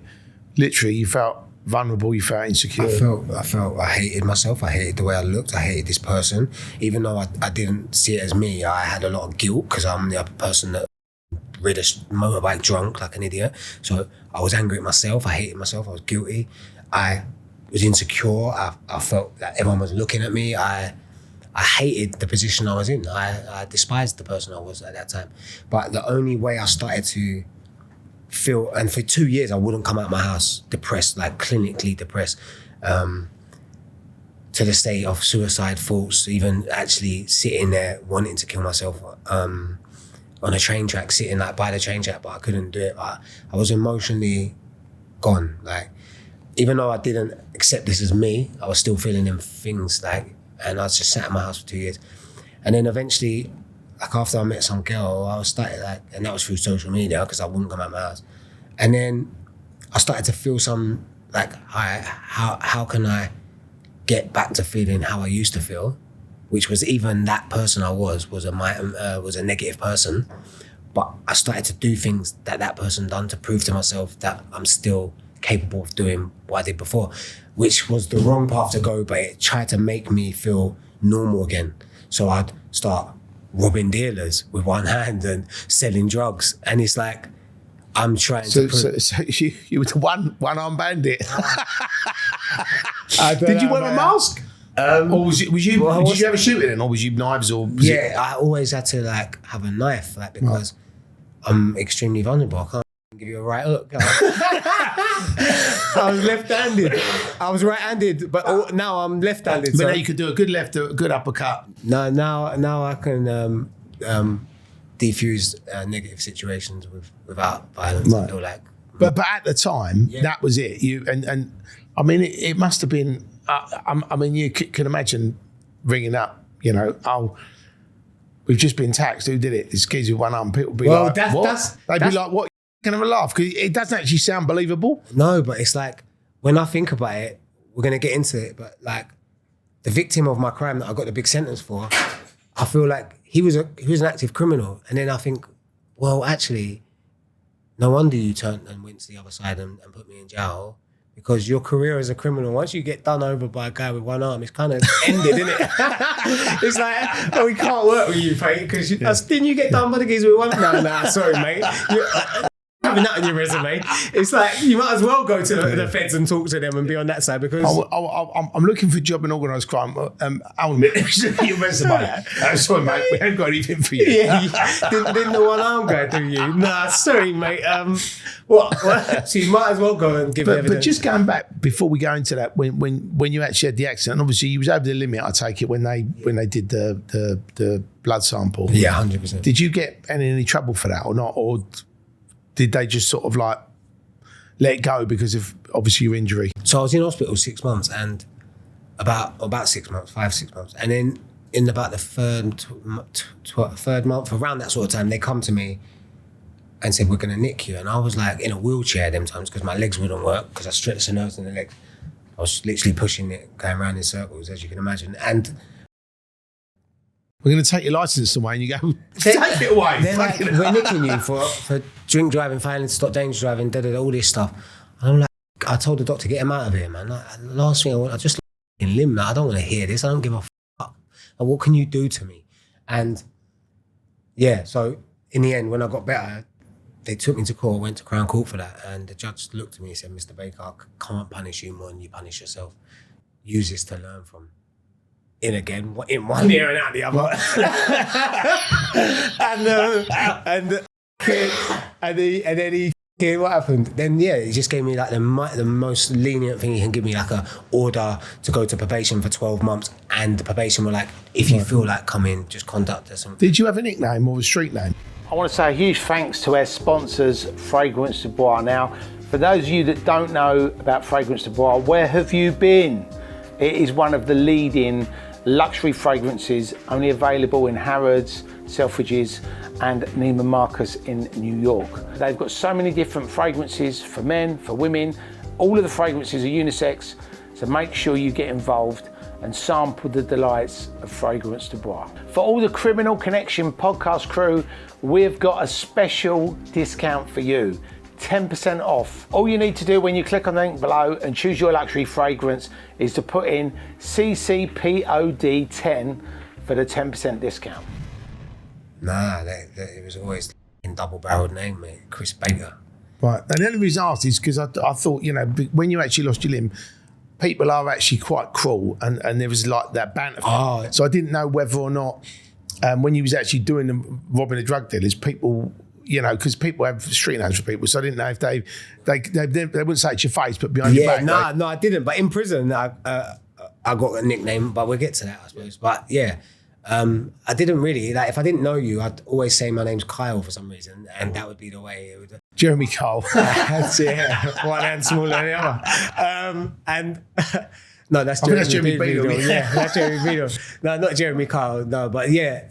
literally you felt vulnerable, you felt insecure? I hated myself. I hated the way I looked. I hated this person. Even though I didn't see it as me, I had a lot of guilt because I'm the other person that rid a motorbike drunk like an idiot. So I was angry at myself. I hated myself. I was guilty. I was insecure. I felt that everyone was looking at me. I hated the position I was in. I despised the person I was at that time. But the only way I started to feel, and for 2 years I wouldn't come out of my house depressed, like clinically depressed, to the state of suicide thoughts, even actually sitting there wanting to kill myself on a train track, sitting like by the train track, but I couldn't do it. I was emotionally gone. Like, even though I didn't accept this as me, I was still feeling them things, like, and I was just sat in my house for 2 years. And then eventually, like after I met some girl, I started like, and that was through social media because I wouldn't come out of my house. And then I started to feel some like, how can I get back to feeling how I used to feel, which was even that person I was a negative person. But I started to do things that person done to prove to myself that I'm still capable of doing what I did before, which was the wrong path to go, but it tried to make me feel normal again. So I'd start robbing dealers with one hand and selling drugs. And it's like, I'm trying to prove... So you were the one-armed bandit. Did you wear a mask? Or did you have a shooting in, or was you knives or... I always had to like have a knife, like, because I'm extremely vulnerable. I can't give you a right hook. I was left-handed. I was right-handed, but now I'm left-handed. But now you could do a good left, a good uppercut. No, now I can defuse negative situations without violence. Right. I feel like. But at the time, that was it. You and I mean, it must have been. I mean, you can imagine ringing up. You know, we've just been taxed. Who did it? These kids with one arm. People be like, what? They'd be like, what? Kind of a laugh, because it doesn't actually sound believable. No, but it's like, when I think about it, we're going to get into it, but like the victim of my crime that I got the big sentence for, I feel like he was an active criminal. And then I think, well, actually, no wonder you turned and went to the other side and put me in jail, because your career as a criminal, once you get done over by a guy with one arm, it's kind of ended, isn't it? It's like, we can't work with you, mate, because didn't you get done by the guys with one arm? Nah, sorry, mate. Having that on your resume, it's like you might as well go to the feds and talk to them and be on that side, because I'm looking for a job in organised crime. I'll admit, your resume. Sorry, mate, we haven't got anything for you. Didn't the one arm guy do you? Nah, sorry, mate. What? So you might as well go and give evidence. But just going back before we go into that, when you actually had the accident, obviously you was over the limit. I take it when they did the blood sample. Yeah, 100%. Did you get any trouble for that or not, or did they just sort of like let it go because of obviously your injury? So I was in hospital 6 months, and about 6 months, 5-6 months. And then in about the third month, around that sort of time, they come to me and said, we're going to nick you. And I was like in a wheelchair them times because my legs wouldn't work, because I stretched the nerves in the legs. I was literally pushing it, going around in circles, as you can imagine. And we're going to take your license away, and you go, take it away. They're like, we're nicking you for drink driving, failing to stop dangerous driving, all this stuff. And I'm like, I told the doctor, get him out of here, man. Like, last thing I just like limb. Like, I don't want to hear this. I don't give a fuck. Like, what can you do to me? And yeah, so in the end, when I got better, they took me to court, went to Crown Court for that. And the judge looked at me and said, Mr. Baker, I can't punish you more than you punish yourself. Use this to learn from. in again, in one ear and out the other. and then he what happened? Then he just gave me like the most lenient thing he can give me, like a order to go to probation for 12 months, and the probation were like, if you feel like coming, just contact us. Did you have a nickname or a street name? I want to say a huge thanks to our sponsors, Fragrance du Bois. Now, for those of you that don't know about Fragrance du Bois, where have you been? It is one of the leading luxury fragrances, only available in Harrods, Selfridges and Neiman Marcus in New York. They've got so many different fragrances for men, for women. All of the fragrances are unisex, so make sure you get involved and sample the delights of Fragrance du Bois. For all the Criminal Connection podcast crew, we've got a special discount for you. 10% off. All you need to do when you click on the link below and choose your luxury fragrance is to put in CCPOD10 for the 10% discount. Nah, it was always a double-barreled name, mate. Chris Baker. Right, and the only reason I asked is because I thought, when you actually lost your limb, people are actually quite cruel, and there was like that banter. Oh. So I didn't know whether or not, when you was actually robbing the drug dealers, people, because people have street names for people, so I didn't know if they wouldn't say it to your face, but behind your back. No, I didn't. But in prison, I got a nickname, but we'll get to that, I suppose. But yeah, I didn't really, like, if I didn't know you, I'd always say my name's Kyle for some reason, and that would be the way it would. Jeremy Kyle. That's one hand smaller than the other. And no, that's Jeremy Beadle. Yeah, that's Jeremy Beadle. No, not Jeremy Kyle. No, but yeah.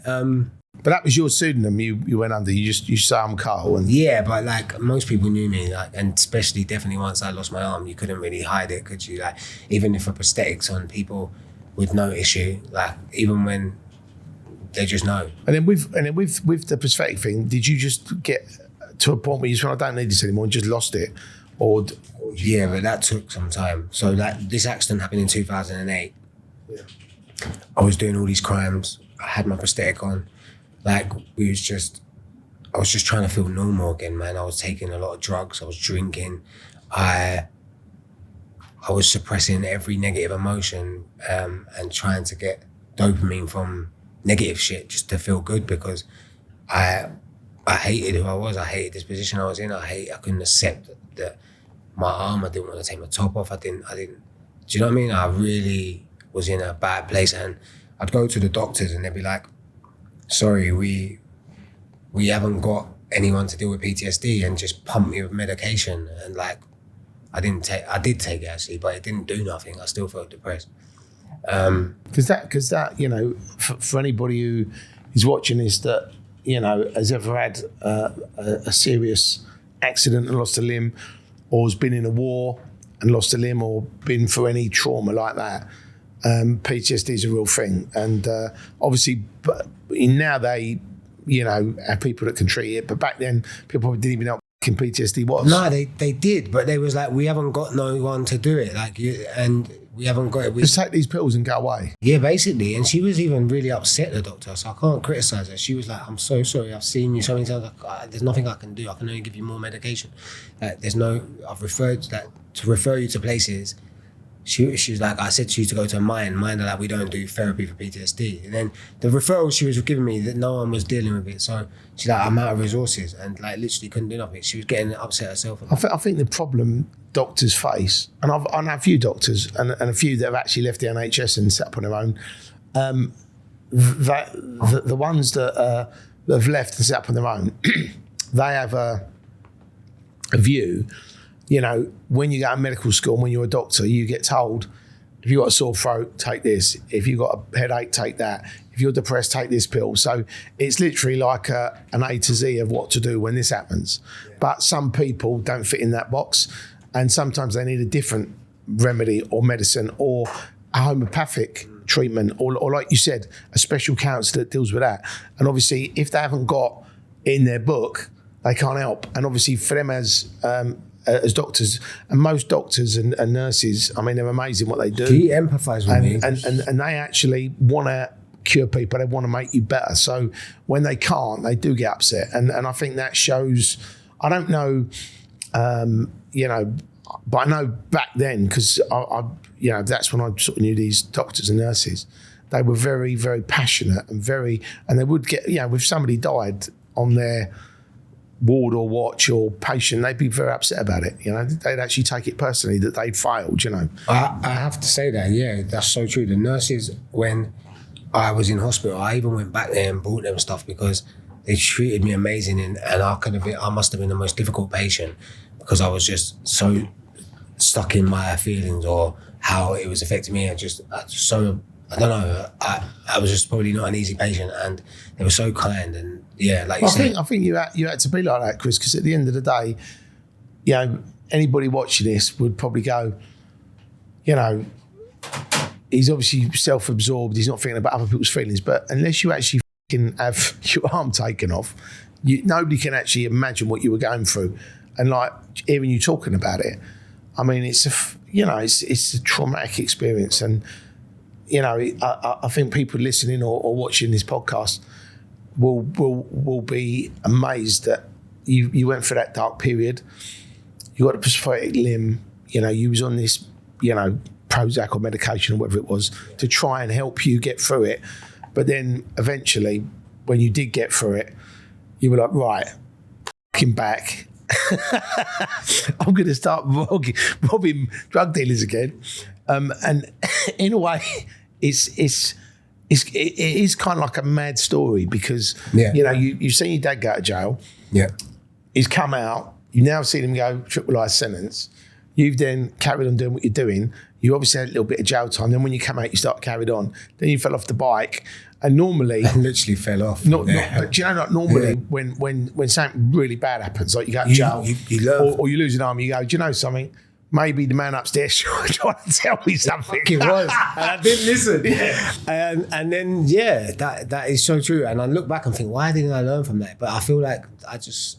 But that was your pseudonym you went under. You say I'm Carl. Yeah, but like most people knew me, like, and especially definitely once I lost my arm, you couldn't really hide it, could you? Like, even if a prosthetics on, people with no issue, like even when they just know. And then with the prosthetic thing, did you just get to a point where you just went, I don't need this anymore, and just lost it? Yeah, but that took some time. So this accident happened in 2008. Yeah. I was doing all these crimes. I had my prosthetic on. Like, I was just trying to feel normal again, man. I was taking a lot of drugs. I was drinking. I was suppressing every negative emotion and trying to get dopamine from negative shit just to feel good, because I hated who I was. I hated this position I was in. I couldn't accept that my arm, I didn't want to take my top off. I didn't. Do you know what I mean? I really was in a bad place, and I'd go to the doctors and they'd be like, sorry, we haven't got anyone to deal with PTSD, and just pump me with medication. And like, I did take it actually, but it didn't do nothing. I still felt depressed. Because that, for anybody who is watching this that, has ever had a serious accident and lost a limb, or has been in a war and lost a limb, or been through any trauma like that, PTSD is a real thing. And obviously, now they, have people that can treat it. But back then, people probably didn't even know what PTSD was. No, they did, but they was like, we haven't got no one to do it. Like, and we haven't got it. Just take these pills and go away. Yeah, basically. And she was even really upset, the doctor, so I can't criticise her. She was like, I'm so sorry, I've seen you so many times. There's nothing I can do. I can only give you more medication. Like, I've referred to refer you to places. She was like, I said to you to go to a mine are like, we don't do therapy for PTSD. And then the referral she was giving me, that no one was dealing with it. So she's like, I'm out of resources, and like literally couldn't do nothing. She was getting upset herself. I think the problem doctors face, and I know a few doctors and a few that have actually left the NHS and set up on their own, the ones that have left and set up on their own, they have a view. When you go to medical school and when you're a doctor, you get told, if you've got a sore throat, take this. If you've got a headache, take that. If you're depressed, take this pill. So it's literally like an A to Z of what to do when this happens. Yeah. But some people don't fit in that box, and sometimes they need a different remedy or medicine or a homeopathic treatment, or like you said, a special counsellor that deals with that. And obviously, if they haven't got in their book, they can't help. And obviously for them as doctors, and most doctors and nurses, I mean, they're amazing what they do. Do you empathise with me? And they actually want to cure people. They want to make you better. So when they can't, they do get upset. And I think that shows, I don't know, but I know back then, because I that's when I sort of knew these doctors and nurses, they were very, very passionate and they would get, if somebody died on their ward or watch or patient, they'd be very upset about it. They'd actually take it personally that they'd failed. I have to say that, yeah, that's so true. The nurses, when I was in hospital, I even went back there and brought them stuff because they treated me amazing, and I must have been the most difficult patient because I was just so stuck in my feelings or how it was affecting me. I don't know. I was just probably not an easy patient, and they were so kind. And yeah, like you said, I think you had to be like that, Chris, because at the end of the day, anybody watching this would probably go, he's obviously self-absorbed. He's not thinking about other people's feelings. But unless you actually have your arm taken off, nobody can actually imagine what you were going through. And like hearing you talking about it, I mean, it's a traumatic experience. And I think people listening or watching this podcast will be amazed that you went through that dark period. You got a prosthetic limb. You was on this, Prozac or medication or whatever it was to try and help you get through it. But then eventually, when you did get through it, you were like, right, fucking back. I'm going to start robbing drug dealers again. And in a way, it is kind of like a mad story because, you've seen your dad go to jail. Yeah. He's come out. You've now seen him go triple life sentence. You've then carried on doing what you're doing. You obviously had a little bit of jail time. Then when you come out, you start carried on. Then you fell off the bike. And normally... I literally fell off. But do you know, like normally when something really bad happens, like you go to jail you learn. Or you lose an arm, you go, do you know something? Maybe the man upstairs trying to tell me something. It was. And I didn't listen. Yeah. And then, that is so true. And I look back and think, why didn't I learn from that? But I feel like I was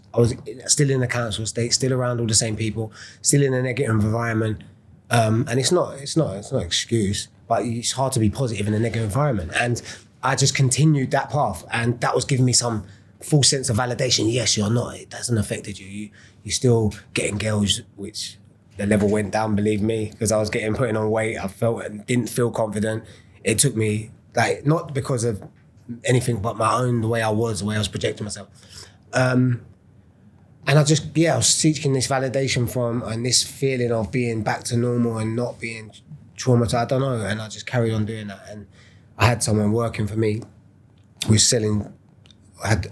still in the council estate, still around all the same people, still in a negative environment. And it's not an excuse, but it's hard to be positive in a negative environment. And I just continued that path, and that was giving me some full sense of validation. Yes, you're not. It hasn't affected you. You're still getting girls, which the level went down, believe me, because I was putting on weight. I felt and didn't feel confident. It took me, not because of anything, but the way I was projecting myself. And I was seeking this validation from, and this feeling of being back to normal and not being traumatized. I don't know. And I just carried on doing that. And I had someone working for me who was selling,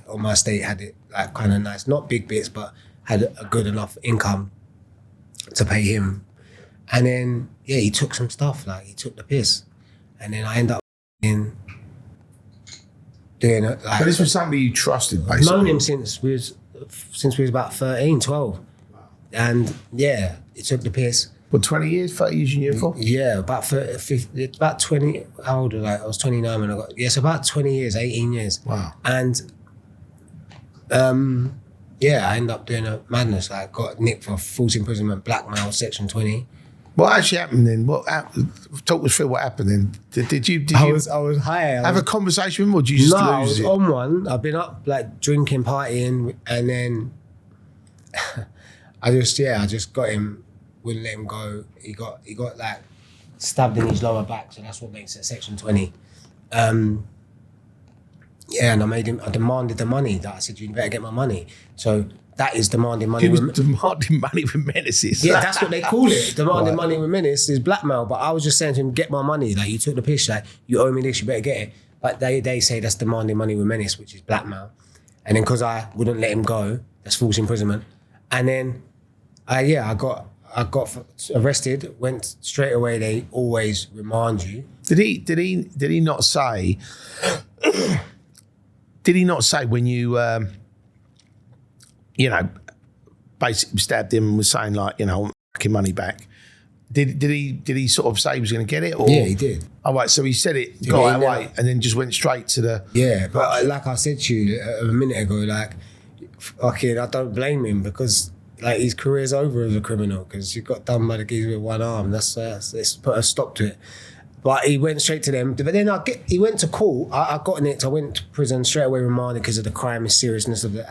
on my estate, had it like kind of nice, not big bits, but had a good enough income to pay him. And then, he took some stuff, he took the piss. And then I ended up doing it. But this was somebody you trusted, basically. I've known him since we was about 13, 12. And he took the piss. What, 20 years, 30 years in uniform? Yeah, about 20, how old was I? I was 29 when I got, so about 20 years, 18 years. Wow. And I ended up doing a madness. I got nicked for false imprisonment, blackmail, section 20. What actually happened then? Talk us through what happened then. Did you I was high. Have a conversation with him, or did you just lose I was it? on one. I've been up drinking, partying, and then I just got him. Wouldn't let him go. He got stabbed in his lower back, so that's what makes it section 20. And I demanded the money. I said, you better get my money. So that is demanding money. He was demanding money with menaces. Yeah, that's what they call it. Demanding money with menace is blackmail. But I was just saying to him, get my money. You took the piss. You owe me this, you better get it. But they say that's demanding money with menace, which is blackmail. And then because I wouldn't let him go, that's false imprisonment. And then, I got arrested, went straight away. They always remand you. Did he not say? Did he not say when you, basically stabbed him and was saying I want fucking money back? Did he sort of say he was going to get it? Or? Yeah, he did. Oh, right, so he said it, got away, and then just went straight to the... Yeah, but like I said to you a minute ago, I don't blame him because his career's over as a criminal because he got done by the geezer with one arm. Let's put a stop to it. But he went straight to them. But then he went to court. I got nicked. I went to prison straight away, remanded because of the crime and seriousness of it.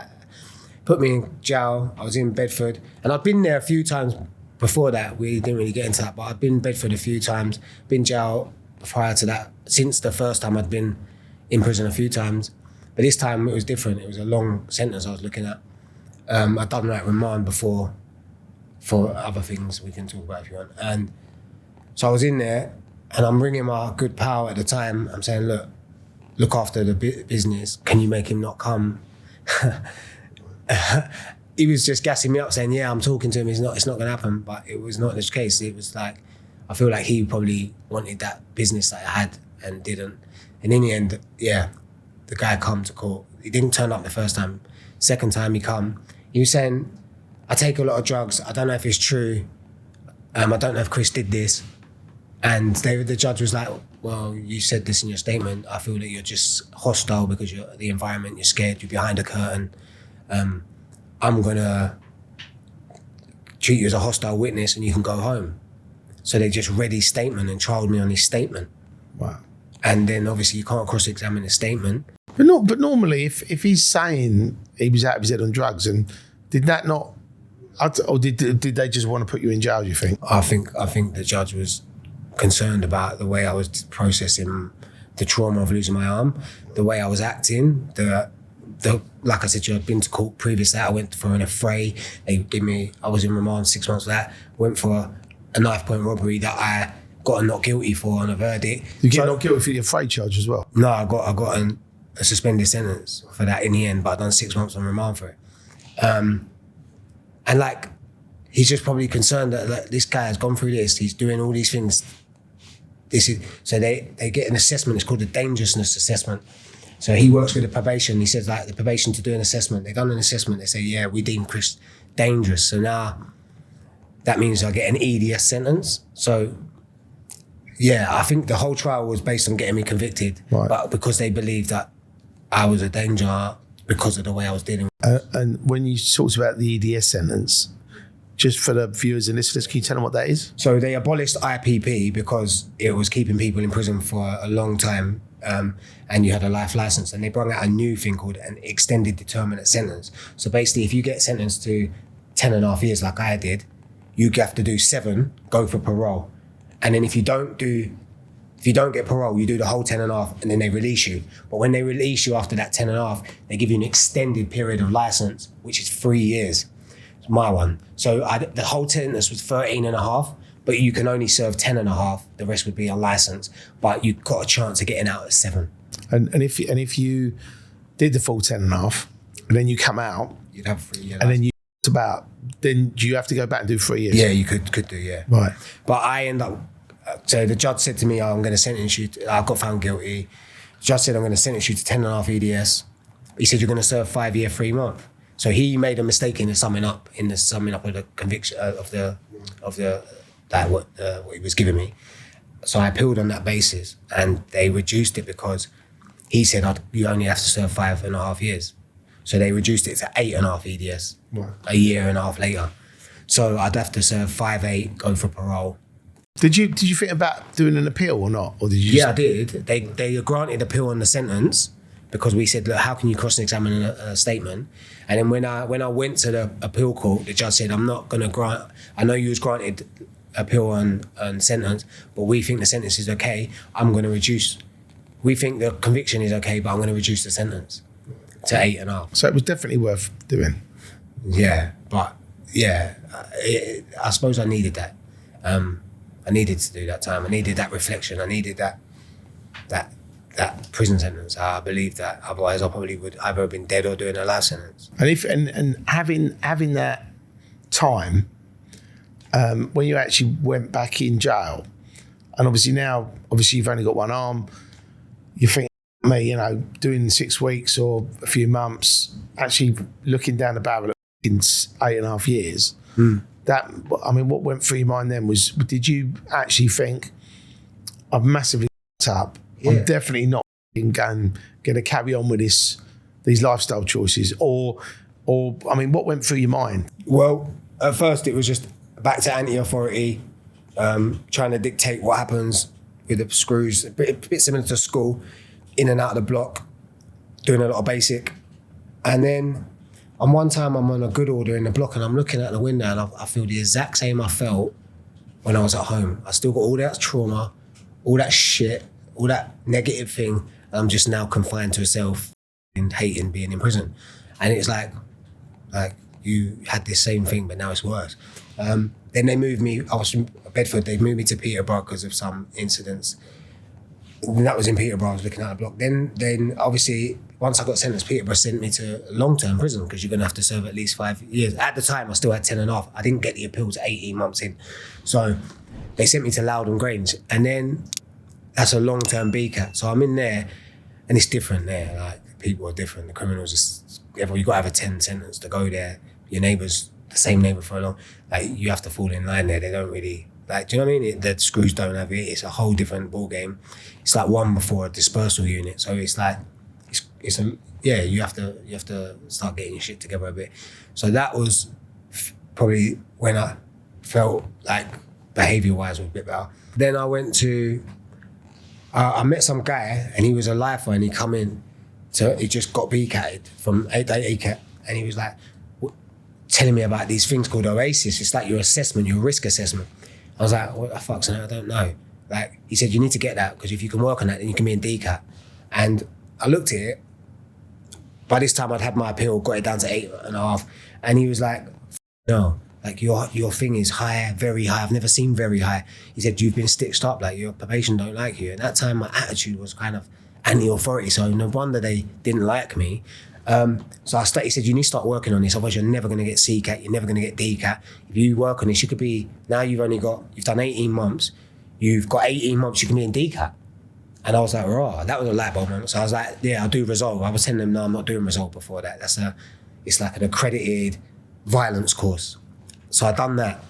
Put me in jail. I was in Bedford. And I'd been there a few times before that. We didn't really get into that. But I've been in Bedford a few times. Been jail prior to that, since the first time I'd been in prison a few times. But this time it was different. It was a long sentence I was looking at. I'd done like remand before for other things we can talk about if you want. And so I was in there and I'm ringing my good pal at the time. I'm saying, look after the business. Can you make him not come? He was just gassing me up saying, yeah, I'm talking to him. It's not going to happen. But it was not the case. It was like, I feel like he probably wanted that business that I had and didn't. And in the end, yeah, the guy come to court. He didn't turn up the first time. Second time he come, he was saying, I take a lot of drugs. I don't know if it's true. I don't know if Chris did this. And the judge was like, well, you said this in your statement. I feel that you're just hostile because you're the environment, you're scared, you're behind a curtain. I'm gonna treat you as a hostile witness and you can go home. So they just read his statement and trialed me on his statement. Wow. And then obviously you can't cross-examine his statement. But normally if he's saying he was out of his head on drugs, and did that not, or did they just want to put you in jail, do you think? I think the judge was concerned about the way I was processing the trauma of losing my arm, the way I was acting, like I said to you, I'd been to court previous to that. I went for an affray. I was in remand 6 months for that. Went for a knife point robbery that I got a not guilty for on a verdict. You get not guilty for the affray charge as well? No, I got a suspended sentence for that in the end, but I'd done 6 months on remand for it. And like, he's just probably concerned that like, this guy has gone through this, he's doing all these things. So they get an assessment, it's called a dangerousness assessment. So he works with the probation, he says like the probation to do an assessment. They've done an assessment, they say, yeah, we deem Chris dangerous. So now that means I get an EDS sentence. So yeah, I think the whole trial was based on getting me convicted, right. But because they believed that I was a danger because of the way I was dealing with it. And when you talked about the EDS sentence, just for the viewers and listeners, can you tell them what that is? So they abolished IPP because it was keeping people in prison for a long time, and you had a life license, and they brought out a new thing called an extended determinate sentence. So basically, if you get sentenced to 10.5 years like I did, you have to do 7, go for parole. And then if you don't get parole, you do the whole 10.5 and then they release you. But when they release you after that 10.5, they give you an extended period of license, which is 3 years. It's my one. So the whole sentence was 13.5, but you can only serve 10.5. The rest would be a license, but you've got a chance of getting out at 7. And if you did the full 10.5 and then you come out, you'd have 3 years. And then then do you have to go back and do 3 years? Yeah, you could do, yeah. Right. But I end up, so the judge said to me, I'm going to sentence you, I got found guilty. The judge said, I'm going to sentence you to 10.5 EDS. He said, you're going to serve 5 year, 3 month. So he made a mistake in the summing up of the conviction what he was giving me. So I appealed on that basis, and they reduced it because he said you only have to serve 5.5 years. So they reduced it to 8.5 EDS, wow. A year and a half later. So I'd have to serve 5.8, go for parole. Did you think about doing an appeal or not? Or did you? Yeah, I did. They granted appeal on the sentence because we said, look, how can you cross-examine a statement? And then when I went to the appeal court, the judge said, I'm not going to grant. I know you was granted appeal on sentence, but we think the sentence is okay. I'm going to reduce. We think the conviction is okay, but I'm going to reduce the sentence to 8.5. So it was definitely worth doing. Yeah, but yeah, I suppose I needed that. I needed to do that time. I needed that reflection. I needed that prison sentence. I believe that otherwise I probably would either have been dead or doing a life sentence. And having that time when you actually went back in jail, and obviously you've only got one arm. You think, doing 6 weeks or a few months, actually looking down the barrel in 8.5 years. What went through your mind then was, did you actually think, I've massively f***ed up, yeah. I'm definitely not going to carry on with these lifestyle choices, or what went through your mind? Well, at first it was just back to anti-authority, trying to dictate what happens with the screws, a bit similar to school, in and out of the block, doing a lot of basic. And then one time I'm on a good order in the block and I'm looking out the window and I feel the exact same I felt when I was at home. I still got all that trauma, all that shit, all that negative thing. I'm just now confined to a cell and hating being in prison. And it's like you had this same thing, but now it's worse. Then they moved me, I was from Bedford, they moved me to Peterborough because of some incidents. And that was in Peterborough, I was looking at the block. Then obviously, once I got sentenced, Peterborough sent me to long-term prison because you're gonna have to serve at least 5 years. At the time, I still had 10 and a half. I didn't get the appeal to 18 months in. So they sent me to Loudon Grange. And then that's a long-term BCAT. So I'm in there and it's different there. Like, people are different. The criminals, you gotta have a 10 sentence to go there. Your neighbour's the same neighbour for a long, like, you have to fall in line there. They don't really, like, do you know what I mean? The screws don't have it. It's a whole different ball game. It's like one before a dispersal unit. So it's like, you have to start getting your shit together a bit. So that was probably when I felt like behaviour-wise was a bit better. Then I went to, I met some guy and he was a lifer and he come in, so he just got BCAT'd from ACAT, and he was like telling me about these things called OASIS. It's like your assessment, your risk assessment. I was like, what the fuck's that? I don't know. Like, he said, you need to get that because if you can work on that, then you can be in DCAT. And I looked at it. By this time, I'd had my appeal, got it down to 8.5. And he was like, no, like your thing is high, very high. I've never seen very high. He said, you've been stitched up, like your probation don't like you. At that time, my attitude was kind of anti-authority. So no wonder they didn't like me. So he said, you need to start working on this, otherwise you're never going to get CCAT, you're never going to get DCAT. If you work on this, you could be, now you've done 18 months, you've got 18 months, you can be in DCAT. And I was like, raw, that was a light bulb moment. So I was like, yeah, I'll do Resolve. I was telling them, no, I'm not doing Resolve before that. It's like an accredited violence course. So I done that.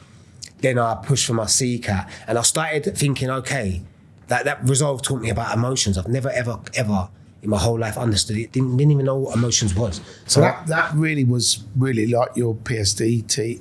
Then I pushed for my CCAT and I started thinking, okay, that Resolve taught me about emotions. I've never, ever in my whole life understood it. Didn't even know what emotions was. So that really was really like your PTSD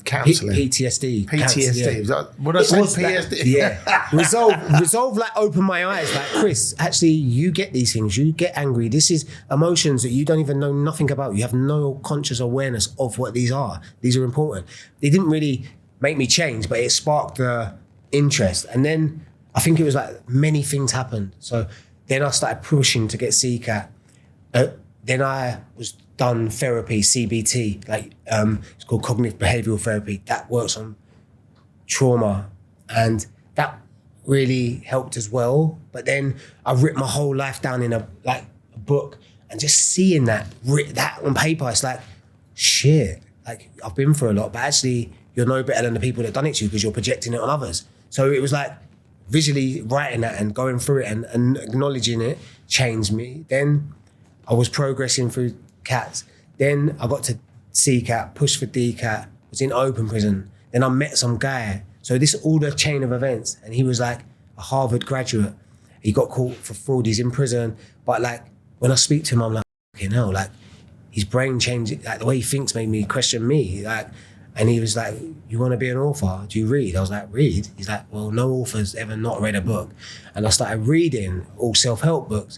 counselling. PTSD. Yeah. What I say? PSD. Yeah. Resolve like opened my eyes. Like, Chris, actually, you get these things. You get angry. This is emotions that you don't even know nothing about. You have no conscious awareness of what these are. These are important. They didn't really make me change, but it sparked the interest. And then I think it was like many things happened. So then I started pushing to get CCAT. Then I was done therapy, CBT, like it's called cognitive behavioural therapy. That works on trauma, and that really helped as well. But then I ripped my whole life down in a book, and just seeing that on paper, it's like, shit. Like, I've been through a lot, but actually you're no better than the people that done it to you because you're projecting it on others. So it was like visually writing that and going through it and acknowledging it changed me. Then I was progressing through CATs. Then I got to CCAT, pushed for DCAT, was in open prison. Then I met some guy. So this all the chain of events. And he was like a Harvard graduate. He got caught for fraud, he's in prison. But like, when I speak to him, I'm like, fucking hell, like his brain changed, like the way he thinks made me question me. Like, and he was like, you want to be an author? Do you read? I was like, read? He's like, well, no author's ever not read a book. And I started reading all self-help books.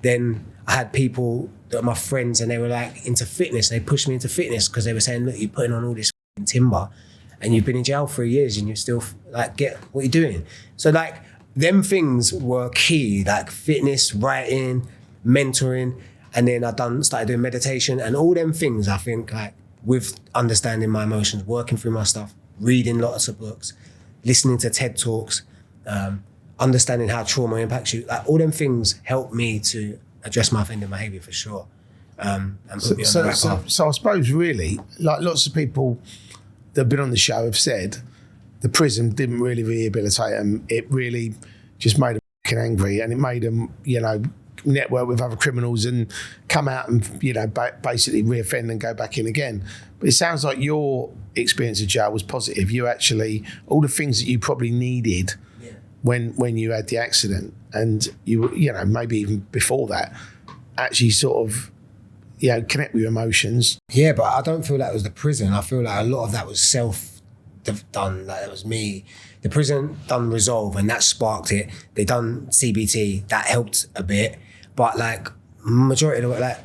Then I had people that are my friends and they were like into fitness. They pushed me into fitness because they were saying, look, you're putting on all this timber and you've been in jail for years and you still like get what you're doing. So like them things were key, like fitness, writing, mentoring. And then I started doing meditation and all them things, I think, like with understanding my emotions, working through my stuff, reading lots of books, listening to TED Talks, understanding how trauma impacts you, like all them things helped me to address my offending behaviour for sure. And put me on the right path. So I suppose really, like lots of people that have been on the show have said, the prison didn't really rehabilitate them. It really just made them fucking angry, and it made them, network with other criminals and come out and, basically reoffend and go back in again. But it sounds like your experience of jail was positive. You actually, all the things that you probably needed when you had the accident, and you maybe even before that, actually sort of connect with your emotions. Yeah, but I don't feel that was the prison. I feel like a lot of that was self-done, like it was me. The prison done Resolve and that sparked it. They done CBT, that helped a bit. But like majority of it, like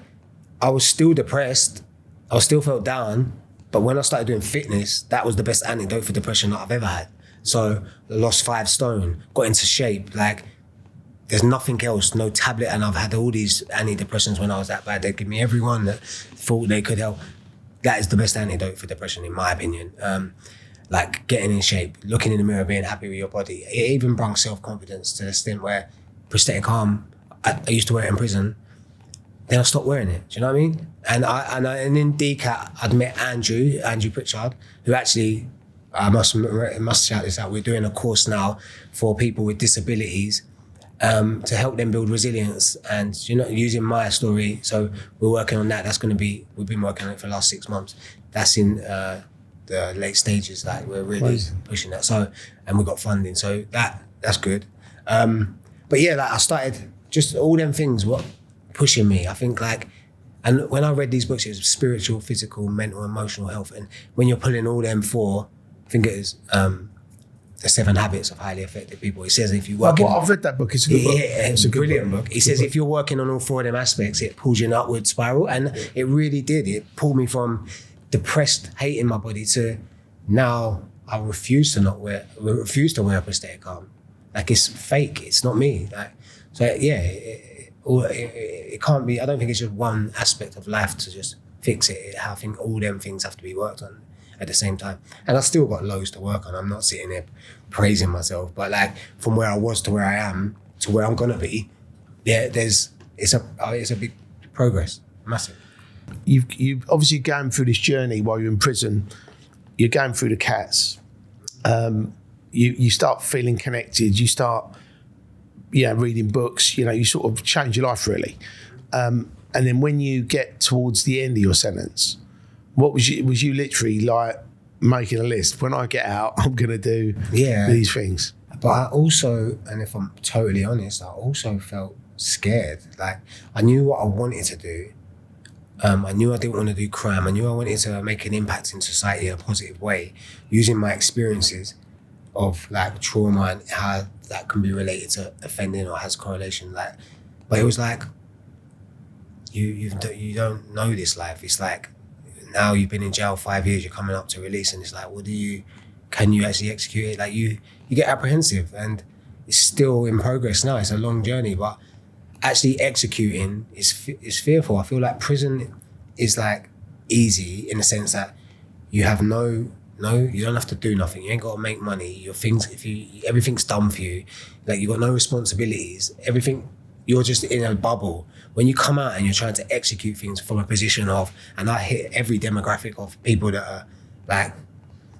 I was still depressed, I still felt down, but when I started doing fitness, that was the best antidote for depression that I've ever had. So I lost 5 stone, got into shape. Like, there's nothing else, no tablet. And I've had all these antidepressants when I was that bad. They give me every one that thought they could help. That is the best antidote for depression, in my opinion. Like getting in shape, looking in the mirror, being happy with your body. It even brought self-confidence to the extent where prosthetic arm, I used to wear it in prison. Then I stopped wearing it. Do you know what I mean? And in DCAT, I'd met Andrew Pritchard, who actually, I must shout this out. We're doing a course now for people with disabilities to help them build resilience, and using my story. So we're working on that. We've been working on it for the last 6 months. That's in the late stages. Like, we're really pushing that. So, and we got funding. So that's good. But yeah, like, I started just all them things were pushing me. I think, like, and when I read these books, it was spiritual, physical, mental, emotional health. And when you're pulling all them 4, I think it is the 7 Habits of Highly Effective People. It says if you work I've read that book. It's a good book. Yeah, it's a brilliant book. It says if you're working on all 4 of them aspects, it pulls you in an upward spiral. And it really did. It pulled me from depressed, hating my body, to now I refuse to wear a prosthetic arm. Like, it's fake. It's not me. Like, so yeah, it can't be. I don't think it's just one aspect of life to just fix it. I think all them things have to be worked on at the same time. And I still got loads to work on. I'm not sitting there praising myself, but like, from where I was to where I am to where I'm gonna be, it's a big progress, massive. You've obviously going through this journey while you're in prison. You're going through the cats. You start feeling connected. You start, reading books. You sort of change your life, really. And then when you get towards the end of your sentence, was you literally like making a list? When I get out, I'm going to do these things. But I also, and if I'm totally honest, I also felt scared. Like, I knew what I wanted to do. I knew I didn't want to do crime. I knew I wanted to make an impact in society in a positive way, using my experiences of like trauma and how that can be related to offending or has correlation. Like, but it was like, you don't know this life. It's like, now you've been in jail 5 years, you're coming up to release, and it's like, can you actually execute it? Like, you get apprehensive, and it's still in progress now. It's a long journey, but actually executing is fearful. I feel like prison is like easy in the sense that you have you don't have to do nothing. You ain't got to make money. Everything's done for you. Like, you got no responsibilities. Everything, you're just in a bubble. When you come out and you're trying to execute things from a position of, and I hit every demographic of people that are like,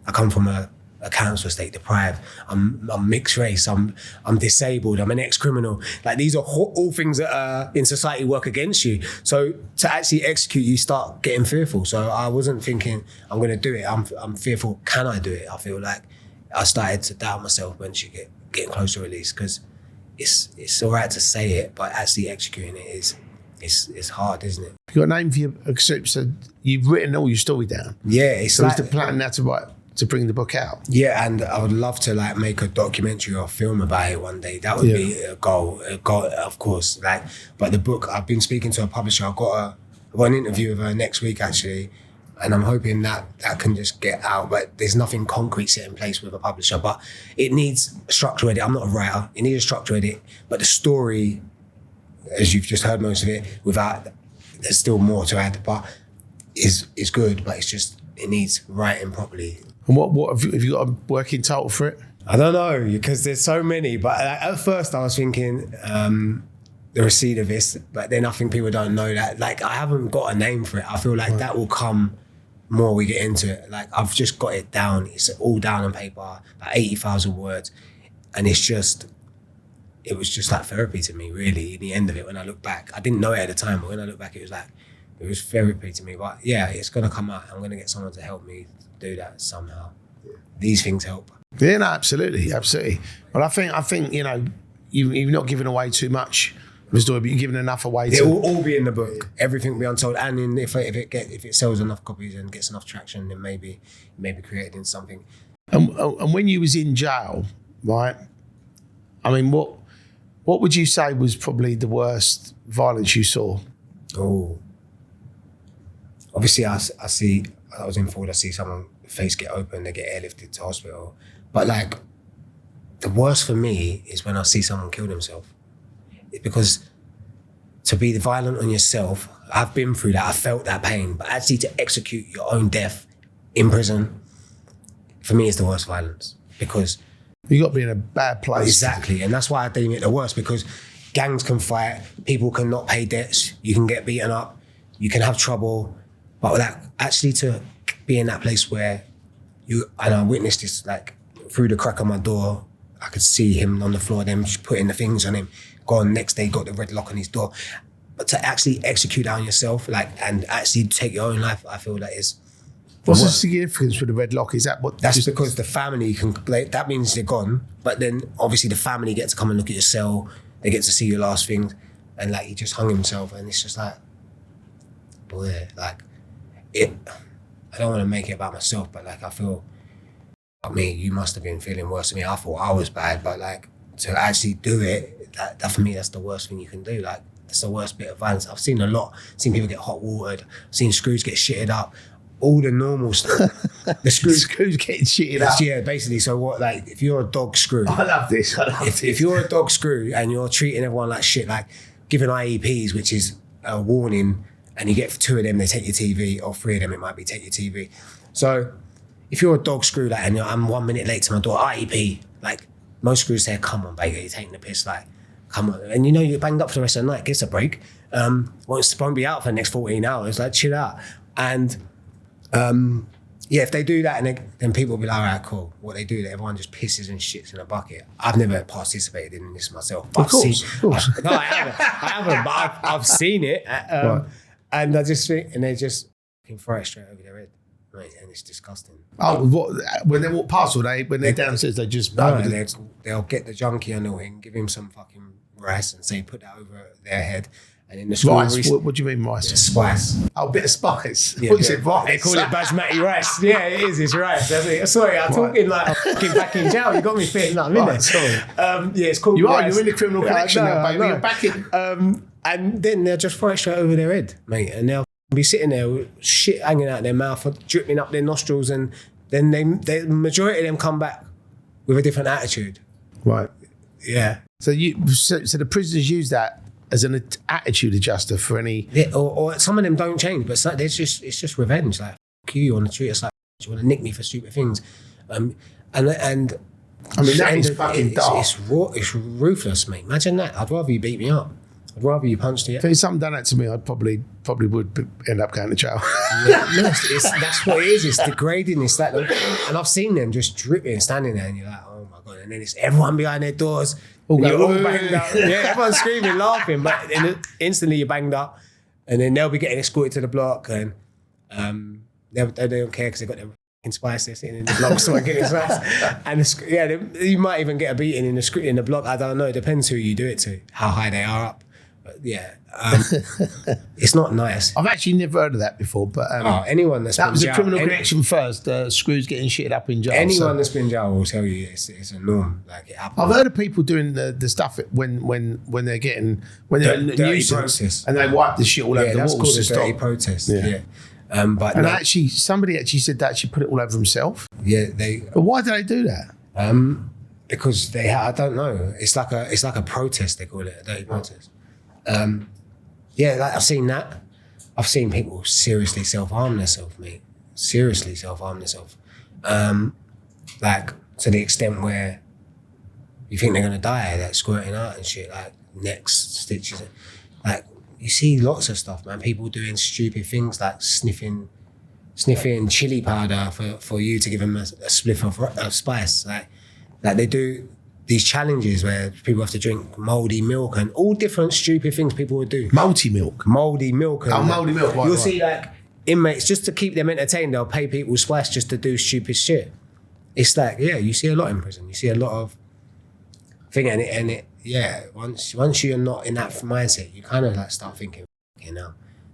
I come from a council estate, deprived, I'm mixed race, I'm disabled, I'm an ex-criminal. Like, these are all things that in society work against you. So to actually execute, you start getting fearful. So I wasn't thinking I'm going to do it. I'm fearful, can I do it? I feel like I started to doubt myself when she getting close to release, because it's all right to say it, but actually executing it is hard, isn't it? You got a name for your script, so you've written all your story down. Yeah, so like, is the plan now to bring the book out? Yeah, and I would love to like make a documentary or film about it one day. That would be a goal, of course. Like, but the book, I've been speaking to a publisher. I've got an interview with her next week actually, and I'm hoping that can just get out. But there's nothing concrete set in place with a publisher. But it needs a structure edit. I'm not a writer. It needs a structure edit. But the story, as you've just heard most of it, there's still more to add. But is good. But it needs writing properly. And what have you got a working title for it? I don't know, because there's so many. But at first I was thinking the recidivist, but then I think people don't know that. Like, I haven't got a name for it. I feel like that will come more we get into it. Like, I've just got it down. It's all down on paper, like 80,000 words. And it was just like therapy to me, really, in the end of it. When I look back, I didn't know it at the time, but when I look back, it was therapy to me. But yeah, it's going to come out. I'm going to get someone to help me do that somehow. These things help. Yeah, no, absolutely. Well, I think you've not given away too much of the story, but you've given enough away. It will all be in the book. Everything will be untold, and if it sells enough copies and gets enough traction, then maybe created in something. And when you was in jail, right? I mean, what would you say was probably the worst violence you saw? Oh, obviously, I was in Ford. I see someone face get open, they get airlifted to hospital. But like, the worst for me is when I see someone kill themselves. Because to be violent on yourself, I've been through that, I felt that pain, but actually to execute your own death in prison, for me is the worst violence. Because you got to be in a bad place. Exactly, and that's why I deem it the worst, because gangs can fight, people can not pay debts, you can get beaten up, you can have trouble, but that actually to be in that place where and I witnessed this, like through the crack of my door, I could see him on the floor, them putting the things on him, gone, next day got the red lock on his door. But to actually execute that on yourself, like, and actually take your own life, I feel that is. What's the significance for the red lock? Is that what? That's because the family can, like, that means they're gone, but then obviously the family get to come and look at your cell, they get to see your last things, and like he just hung himself, and it's just like, boy, like, I don't want to make it about myself, but like I feel, like me, you must have been feeling worse than me. I thought I was bad, but like to actually do it, that for me, that's the worst thing you can do. Like, that's the worst bit of violence. I've seen a lot, seen people get hot watered, seen screws get shitted up, all the normal stuff. The screws getting shitted up. Yeah, basically. So what, like, if you're a dog screw. I love this. If you're a dog screw and you're treating everyone like shit, like giving IEPs, which is a warning, and you get 2 of them, they take your TV, or 3 of them, it might be take your TV. So if you're a dog screw, like, and I'm 1 minute late to my door, IEP, like, most screws say, come on, baby, you're taking the piss, like, come on. And you know you're banged up for the rest of the night, give us a break. Won't be out for the next 14 hours, like, chill out. And if they do that, and then people will be like, all right, cool. What they do, everyone just pisses and shits in a bucket. I've never participated in this myself. But of course. No, I haven't, but I've seen it. Right. And I just think, and they just can throw it straight over their head. Right, and it's disgusting. Oh, what, when they walk past, or when they're downstairs, they just... No, they'll get the junkie on the wing, give him some fucking rice and say, put that over their head. And in the school... Rice? What do you mean rice? Spice. Oh, a bit of spice. Yeah, What is it, rice? They call it basmati rice. Yeah, it is, it's rice. That's it. Sorry, I'm talking like I'm fucking back in jail. You got me feeling like I'm in there. Sorry. Yeah, it's called You rice. you're in the criminal connection now, baby. You're back in... And then they'll just throw it straight over their head, mate. And they'll be sitting there with shit hanging out their mouth, dripping up their nostrils, and then the majority of them come back with a different attitude. Right. Yeah. So the prisoners use that as an attitude adjuster for any... Yeah, or some of them don't change, but it's just revenge. Like, fuck you want to treat us like you want to nick me for stupid things. And I mean, that is fucking dark. It's ruthless, mate. Imagine that. I'd rather you beat me up. I'd rather you punch the... If something done that to me, I'd probably would end up going to jail. Yeah, no, that's what it is. It's degrading. It's like, and I've seen them just dripping, standing there, and you're like, oh my God. And then it's everyone behind their doors. You're all banged up. Yeah, everyone's screaming, laughing, but instantly you're banged up. And then they'll be getting escorted to the block, and they don't care because they've got their fucking spice. They're sitting in the block, so getting spice. And you might even get a beating in the block. I don't know. It depends who you do it to, how high they are up. But yeah, it's not nice. I've actually never heard of that before, but anyone that's that been was a jail, criminal connection first. Screws getting shitted up in jail. Anyone that's been in jail will tell you it's a norm. Like, it happens. I've heard of people doing the stuff when they're getting dirty nuisance protest. and they wipe the shit all over the that's walls called to a dirty stop. protest. Yeah. But and somebody said that she put it all over himself. Yeah, But why do they do that? Because I don't know. It's like a protest. They call it a dirty protest. Yeah, like I've seen that. I've seen people seriously self-harm themselves, mate. Seriously self-harm themselves. Like, to the extent where you think they're going to die, like squirting out and shit, like necks, stitches. Like, you see lots of stuff, man. People doing stupid things like sniffing chili powder for you to give them a spliff of spice. Like they do these challenges where people have to drink mouldy milk and all different stupid things people would do. Mouldy milk. Mouldy milk. And mouldy milk. Right, you'll see like inmates, just to keep them entertained, they'll pay people spice just to do stupid shit. It's like, yeah, you see a lot in prison. You see a lot of thing, and it once you're not in that mindset, you kind of like start thinking,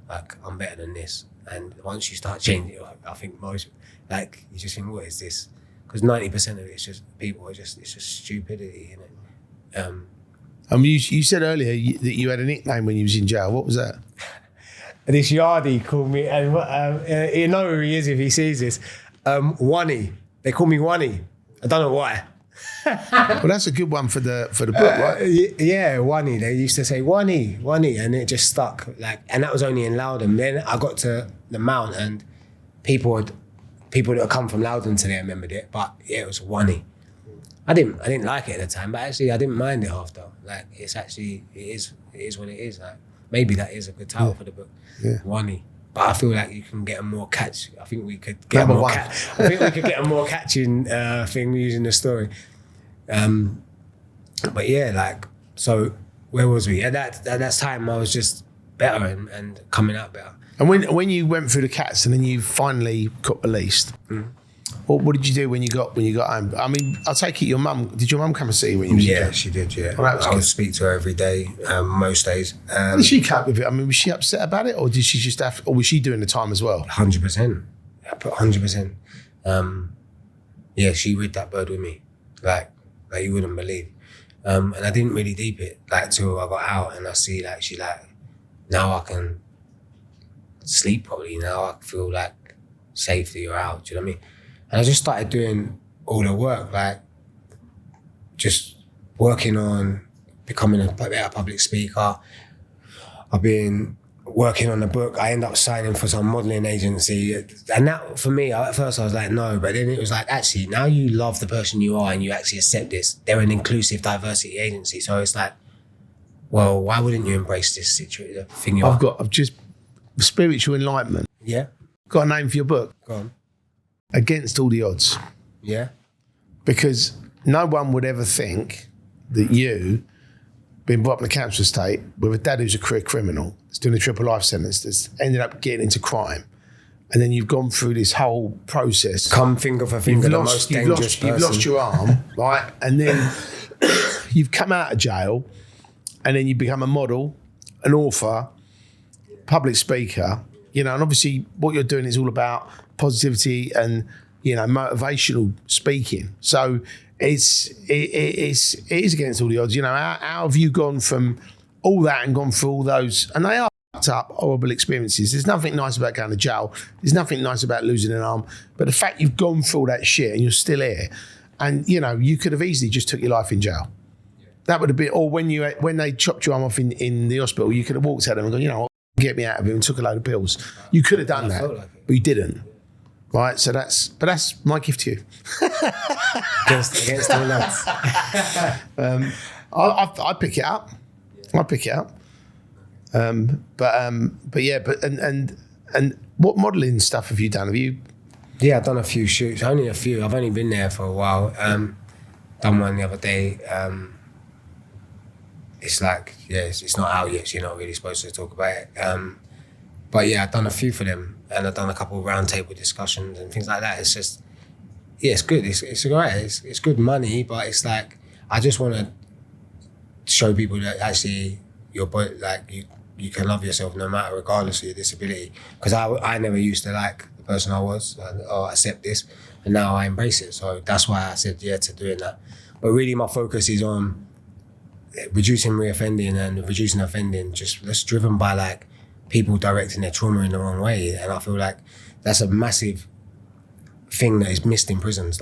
like I'm better than this. And once you start changing, I think most, like, you just think, what is this? Because 90% of it is just it's just stupidity, innit? You said earlier that you had a nickname when you was in jail. What was that? This yardie called me, and he'll know who he is if he sees this. One-y. They call me One-y. I don't know why. Well, that's a good one for the book, right? Yeah, One-E. They used to say One-E, and it just stuck. And that was only in Loudon. Then I got to the Mount, and people that had come from Loudon today remembered it. But yeah, it was One-E. I didn't like it at the time, but actually I didn't mind it after. It is what it is. Maybe that is a good title for the book. Yeah. One-E. But I feel like you can get a more catch. I think we could get a more catching thing using the story. But yeah, so where was we? At that time I was just better and coming out better. And when you went through the cats and then you finally got released, what did you do when you got home? I mean, I take it did your mum come and see you when you was Yeah, she did, yeah. Well, I would speak to her every day, most days. How did she cope with it? I mean, was she upset about it, or did she just or was she doing the time as well? 100%. 100%. Yeah, she rid that bird with me. Like you wouldn't believe. And I didn't really deep it, till I got out and I see, she now I can sleep properly. Now I feel safe that you're out, do you know what I mean? And I just started doing all the work, just working on becoming a better public speaker. I've been working on the book. I ended up signing for some modelling agency. And that, for me, at first I was like, no, but then it was actually, now you love the person you are and you actually accept this. They're an inclusive diversity agency. So it's well, why wouldn't you embrace this situation, thing you are? I've just spiritual enlightenment. Yeah. Got a name for your book? Go on. Against All the Odds. Yeah. Because no one would ever think that you, being brought up in a cancer estate with a dad who's a career criminal, that's doing a triple life sentence, that's ended up getting into crime, and then you've gone through this whole process. Come finger for finger, the most dangerous person. You've lost your arm, right? And then you've come out of jail, and then you become a model, an author, public speaker, and obviously what you're doing is all about positivity and, motivational speaking. So it is against all the odds. How have you gone from all that and gone through all those, and they are fucked up, horrible experiences. There's nothing nice about going to jail. There's nothing nice about losing an arm. But the fact you've gone through all that shit and you're still here, and, you could have easily just took your life in jail. That would have been, or when they chopped your arm off in the hospital, you could have walked at them and gone, get me out of here, and took a load of pills. You could have done that, but you didn't. Right, so that's my gift to you. against all odds. I pick it up. I pick it up. But what modelling stuff have you done? Have you? Yeah, I've done a few shoots. Only a few. I've only been there for a while. Done one the other day. It's it's not out yet, so you're not really supposed to talk about it. But yeah, I've done a few for them, and I've done a couple of roundtable discussions and things like that. It's just, it's good. It's great. It's good money, but it's I just want to show people that actually your body, you can love yourself no matter, regardless of your disability. Because I never used to like the person I was or accept this, and now I embrace it. So that's why I said yeah to doing that. But really, my focus is on reducing reoffending and reducing offending. That's driven by people directing their trauma in the wrong way, and I feel that's a massive thing that is missed in prisons.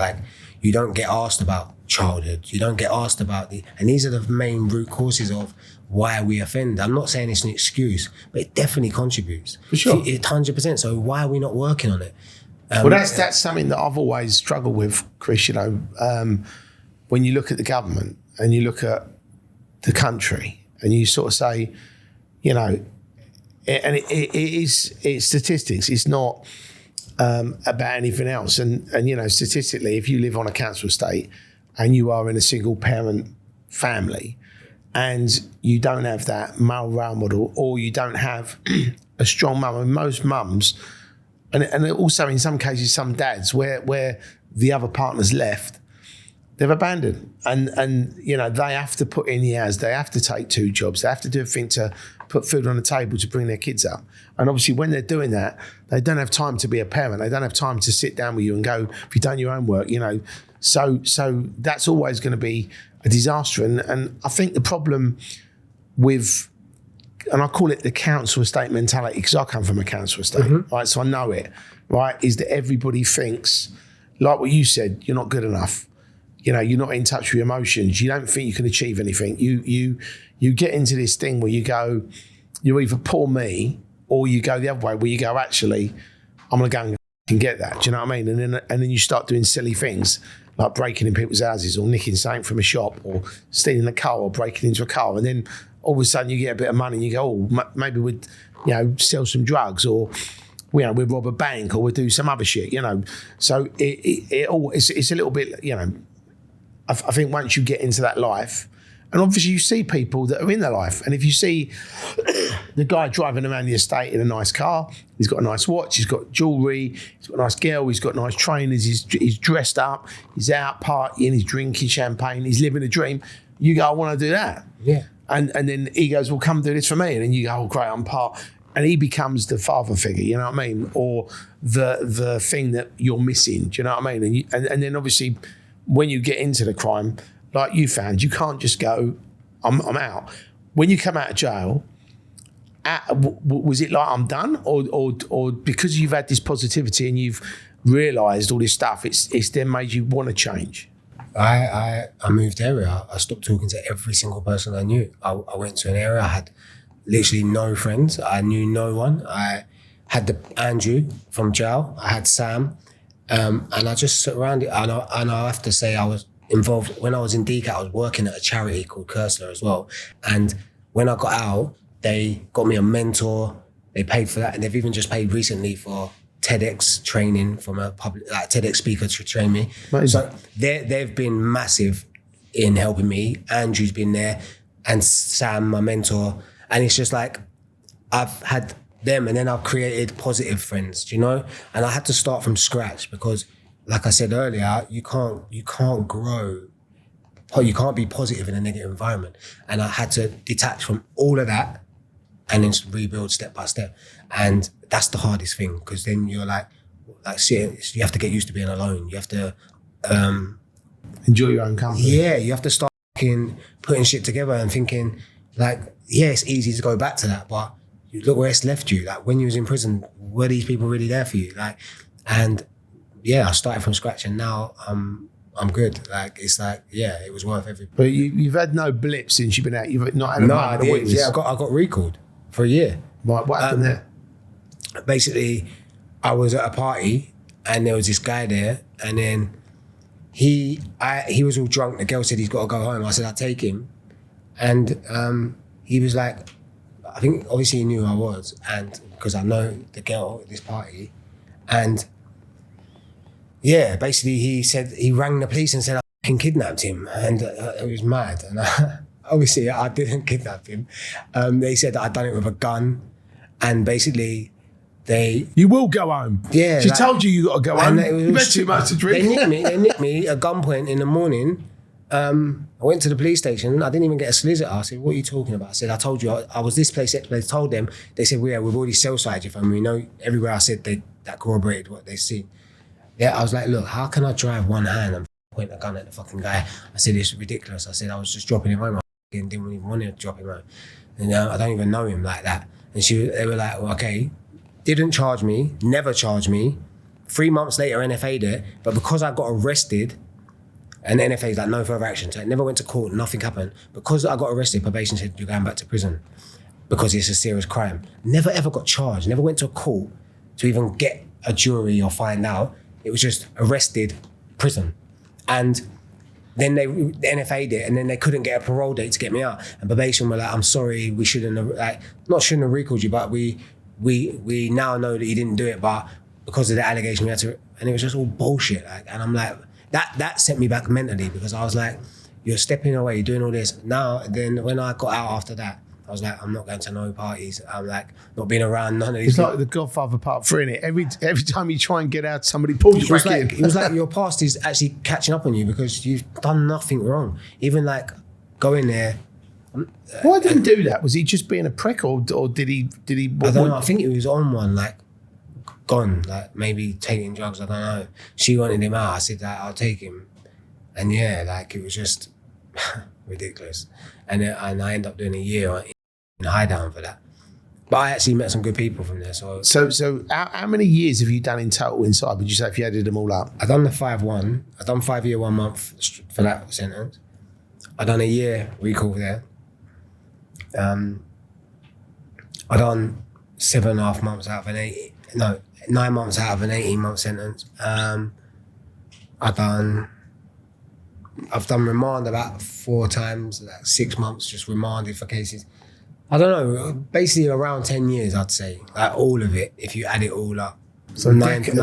You don't get asked about childhood, you don't get asked about and these are the main root causes of why we offend. I'm not saying it's an excuse, but it definitely contributes. For sure. 100%. So why are we not working on it? Well, that's something that I've always struggled with, Chris. When you look at the government and you look at the country and you sort of say, and it's statistics. It's not about anything else. And statistically, if you live on a council estate and you are in a single parent family and you don't have that male role model, or you don't have a strong mum, and most mums, and also in some cases some dads where the other partner's left, they've abandoned, and they have to put in the hours. They have to take 2 jobs. They have to do everything to put food on the table to bring their kids up. And obviously, when they're doing that, they don't have time to be a parent. They don't have time to sit down with you and go, "Have you done your homework?" So that's always going to be a disaster. And I think the problem with, and I call it the council estate mentality, because I come from a council estate, right? So I know it, right? Is that everybody thinks, like what you said, you're not good enough. you know, you're not in touch with your emotions. You don't think you can achieve anything. You get into this thing where you go, you either poor me or you go the other way where you go, actually, I'm going to go and get that. Do you know what I mean? And then you start doing silly things like breaking in people's houses or nicking something from a shop or stealing a car or breaking into a car. And then all of a sudden you get a bit of money and you go, oh, maybe we'd, you know, sell some drugs or, you know, we'd rob a bank or we'd do some other shit, you know. So it's a little bit, you know, I think once you get into that life, and obviously you see people that are in their life, and if you see the guy driving around the estate in a nice car, he's got a nice watch, he's got jewellery, he's got a nice girl, he's got nice trainers, he's dressed up, he's out partying, he's drinking champagne, he's living a dream, you go, I want to do that. Yeah. And then he goes, well, come do this for me. And then you go, oh, great, I'm part. And he becomes the father figure, you know what I mean? Or the thing that you're missing, do you know what I mean? And then obviously when you get into the crime, like you found, you can't just go, I'm out. When you come out of jail, was it like I'm done? Or because you've had this positivity and you've realised all this stuff, it's then made you want to change? I moved area. I stopped talking to every single person I knew. I went to an area, I had literally no friends. I knew no one. I had Andrew from jail. I had Sam. And I just surrounded, and I have to say I was involved, when I was in DCAT, I was working at a charity called Cursler as well. And when I got out, they got me a mentor, they paid for that, and they've even just paid recently for TEDx training from a public, like TEDx speaker to train me. So they've been massive in helping me. Andrew's been there, and Sam, my mentor. And it's just like, I've had them, and then I've created positive friends, do you know? And I had to start from scratch because, like I said earlier, you can't grow, you can't be positive in a negative environment. And I had to detach from all of that and then rebuild step by step. And that's the hardest thing, because then you're like shit, you have to get used to being alone. You have to enjoy your own company. Yeah, you have to start putting shit together and thinking like, yeah, it's easy to go back to that, but look where it's left you. Like when you was in prison, were these people really there for you? Like, and yeah, I started from scratch, and now I'm good. Like it's like, yeah, it was worth everything. But you've had no blip since you've been out. You've not had a moment of weakness. Yeah, I got recalled for a year. Right, what happened there? Basically, I was at a party and there was this guy there, and then he was all drunk. The girl said he's got to go home. I said I'll take him, and he was like, I think obviously he knew who I was, and because I know the girl at this party, and yeah, basically he said, he rang the police and said I fucking kidnapped him, and it was mad. And obviously I didn't kidnap him. They said that I'd done it with a gun, and basically you will go home. Yeah, she told you got to go home. You've had too much to drink. They nicked me at gunpoint in the morning. I went to the police station. I didn't even get a solicitor. I said, what are you talking about? I said, I told you I was this place. They told them. They said, well, yeah, we've already cell-sided your phone. We know everywhere I said that corroborated what they seen. Yeah, I was like, look, how can I drive one hand and point a gun at the fucking guy? I said, it's ridiculous. I said, I was just dropping him home. I didn't even want to drop him home. And I don't even know him like that. And they were like, well, okay. Didn't charge me, never charged me. 3 months later, NFA'd it. But because I got arrested, and NFA's like, no further action. So it never went to court, nothing happened. Because I got arrested, probation said, you're going back to prison because it's a serious crime. Never ever got charged, never went to a court to even get a jury or find out. It was just arrested, prison. And then the NFA'd it, and then they couldn't get a parole date to get me out. And probation were like, I'm sorry, we shouldn't have recalled you, but we now know that you didn't do it, but because of the allegation we had to, and it was just all bullshit. And I'm like, that sent me back mentally, because I was like, you're stepping away, you're doing all this. Now, then when I got out after that, I was like, I'm not going to no parties. I'm like, not being around none of these. It's like The Godfather Part 3, innit? Every time you try and get out, somebody pulls you back in. It was like your past is actually catching up on you because you've done nothing wrong. Even like going there. Why did he do that? Was he just being a prick, or did he? I don't know. I think he was on one, like gone, like maybe taking drugs. I don't know. She wanted him out. I said that I'll take him, and yeah, like it was just ridiculous. And I ended up doing a year in high down for that. But I actually met some good people from there. So how many years have you done in total inside, would you say, if you added them all up? I done the 5-1. I done 5 year, 1 month for that sentence. I done a year recall there. I done 7.5 months out of 9 months out of an 18-month sentence. I've done remand about 4 times, like 6 months just remanded for cases. I don't know, basically around 10 years, I'd say, like all of it, if you add it all up. So 9, 10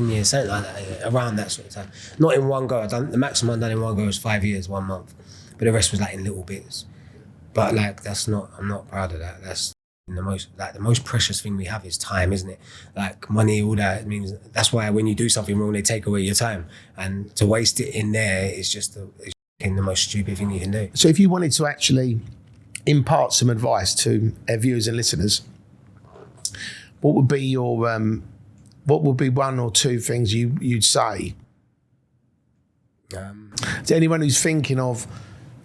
years, something like that, yeah, around that sort of time. Not in one go. The maximum I've done in one go was 5 years, 1 month, but the rest was like in little bits. But like, I'm not proud of that. That's the most precious thing we have is time, isn't it? Like money, all that. It means that's why when you do something wrong, they take away your time, and to waste it in there is just the most stupid thing you can do. So if you wanted to actually impart some advice to our viewers and listeners, what would be your what would be 1 or 2 things you'd say to anyone who's thinking of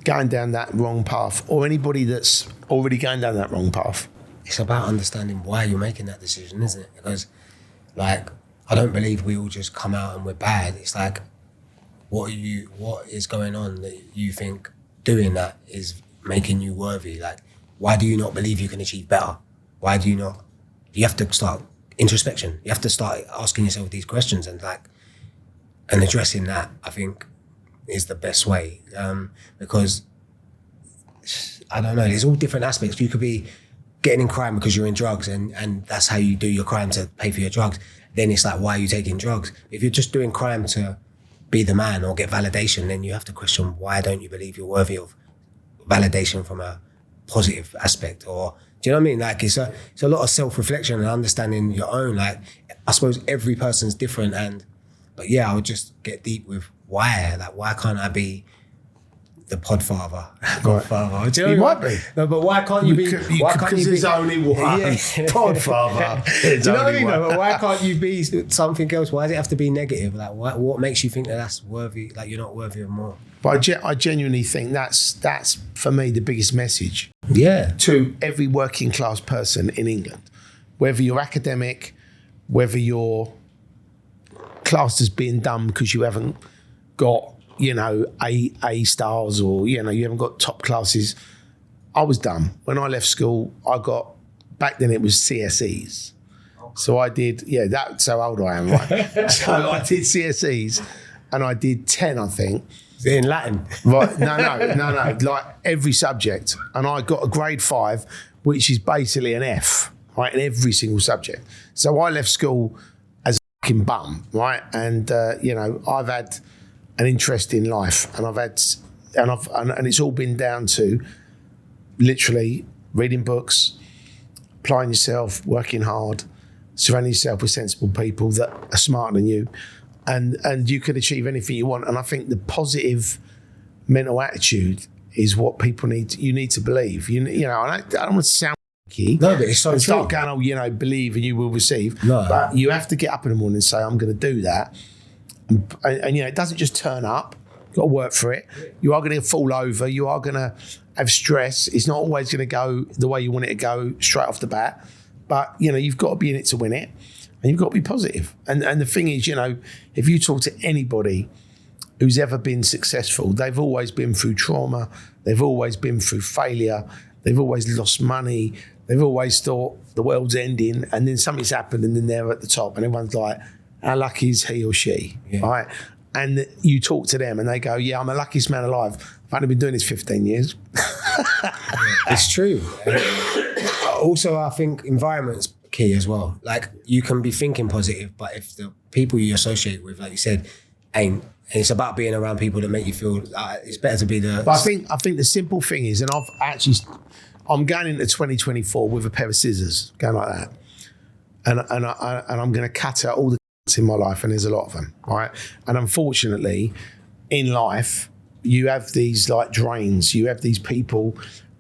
going down that wrong path, or anybody that's already going down that wrong path? It's about understanding why you're making that decision, isn't it? Because, like, I don't believe we all just come out and we're bad. It's like, what is going on that you think doing that is making you worthy? Like, why do you not believe you can achieve better? Why do you not? You have to start introspection. You have to start asking yourself these questions and addressing that, I think, is the best way. Because, I don't know, there's all different aspects. You could be getting in crime because you're in drugs and that's how you do your crime, to pay for your drugs. Then it's like, why are you taking drugs? If you're just doing crime to be the man or get validation, then you have to question, why don't you believe you're worthy of validation from a positive aspect? Or, do you know what I mean? Like, it's a lot of self-reflection and understanding your own. Like, I suppose every person's different, but yeah, I would just get deep with why. Like, why can't I be the podfather, godfather? Do you know You what might be. No, but why can't you be? Why can't you be? There's only one podfather. Do you know what I mean? No, but why can't you be something else? Why does it have to be negative? Like, what makes you think that that's worthy? Like, you're not worthy of more? But I genuinely think that's for me the biggest message. Yeah. To every working class person in England, whether you're academic, whether you're classed as being dumb because you haven't got, A stars, or, you haven't got top classes. I was dumb. When I left school, back then it was CSEs. So I did, that's how old I am, right? So I did CSEs and I did 10, I think. In Latin? Right, no, like every subject. And I got a grade 5, which is basically an F, right, in every single subject. So I left school as a fucking bum, right? And, I've had an interest in life, and and it's all been down to literally reading books, applying yourself, working hard, surrounding yourself with sensible people that are smarter than you, and you can achieve anything you want. And I think the positive mental attitude is what people need. You need to believe. I don't want to sound key. No, but it's so true. Start going, believe and you will receive. No. But you have to get up in the morning and say, I'm going to do that. And it doesn't just turn up. You've got to work for it. You are going to fall over. You are going to have stress. It's not always going to go the way you want it to go straight off the bat. But, you've got to be in it to win it. And you've got to be positive. And the thing is, if you talk to anybody who's ever been successful, they've always been through trauma. They've always been through failure. They've always lost money. They've always thought the world's ending. And then something's happened and then they're at the top. And everyone's like, how lucky is he or she, right? And you talk to them and they go, I'm the luckiest man alive. I've only been doing this 15 years. It's true. Also, I think environment's key as well. Like, you can be thinking positive, but if the people you associate with, like you said, ain't, and it's about being around people that make you feel it's better to be the... But I think the simple thing is, and I'm going into 2024 with a pair of scissors, going like that. And I'm going to cut out all the in my life, and there's a lot of them, right? And unfortunately, in life, you have these like drains. You have these people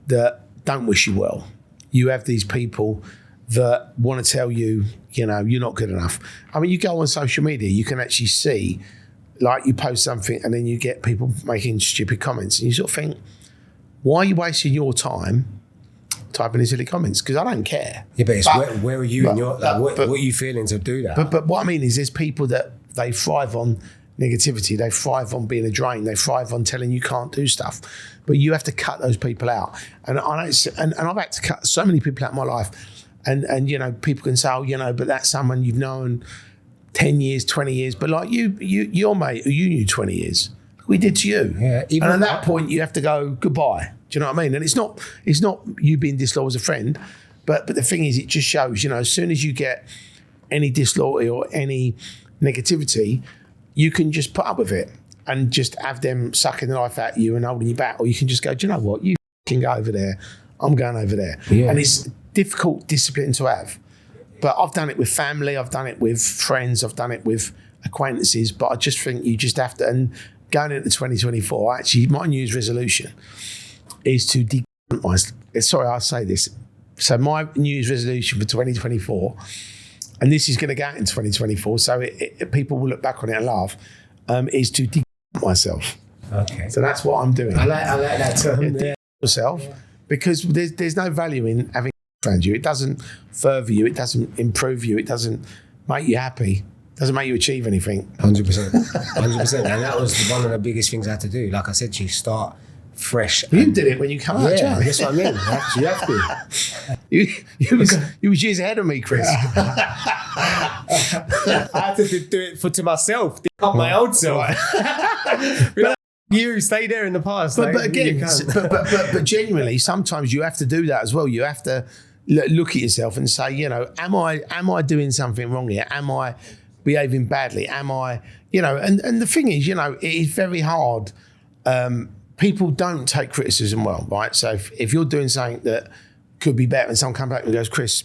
that don't wish you well. You have these people that want to tell you, you're not good enough. I mean, you go on social media, you can actually see, like, you post something and then you get people making stupid comments, and you sort of think, why are you wasting your time typing in silly comments because I don't care. Yeah, but where are you in your what are you feeling to do that? But what I mean is, there's people that they thrive on negativity. They thrive on being a drain. They thrive on telling you can't do stuff. But you have to cut those people out. And I've had to cut so many people out of my life. And you know, people can say, oh, you know, but that's someone you've known 10 years, 20 years. But like your mate who you knew 20 years, we did to you. Yeah. And at that point, you have to go goodbye. Do you know what I mean? And it's not you being disloyal as a friend, but the thing is, it just shows, you know, as soon as you get any disloyalty or any negativity, you can just put up with it and just have them sucking the life out of you and holding you back. Or you can just go, do you know what? You can go over there. I'm going over there. Yeah. And it's difficult discipline to have. But I've done it with family. I've done it with friends. I've done it with acquaintances. But I just think you just have to, and going into 2024, actually, my New Year's resolution is to sorry, I'll say this. So my New Year's resolution for 2024, and this is going to go out in 2024, so people will look back on it and laugh, is to myself. Okay. So that's what I'm doing. I like that term. Yeah. Yourself, because there's no value in having around you. It doesn't further you. It doesn't improve you. It doesn't make you happy. It doesn't make you achieve anything. 100%. 100%. And that was one of the biggest things I had to do. Like I said to you, start fresh. You did it when you come out, yeah, that's what I mean. You have to. You was years ahead of me, Chris. I had to do it to myself, up my old self. But you stay there in the past. But again, but genuinely, sometimes you have to do that as well. You have to look at yourself and say, you know, am I doing something wrong here? Am I behaving badly? Am I, you know? And the thing is, you know, it is very hard. People don't take criticism well, right? So if you're doing something that could be better and someone comes back and goes, Chris,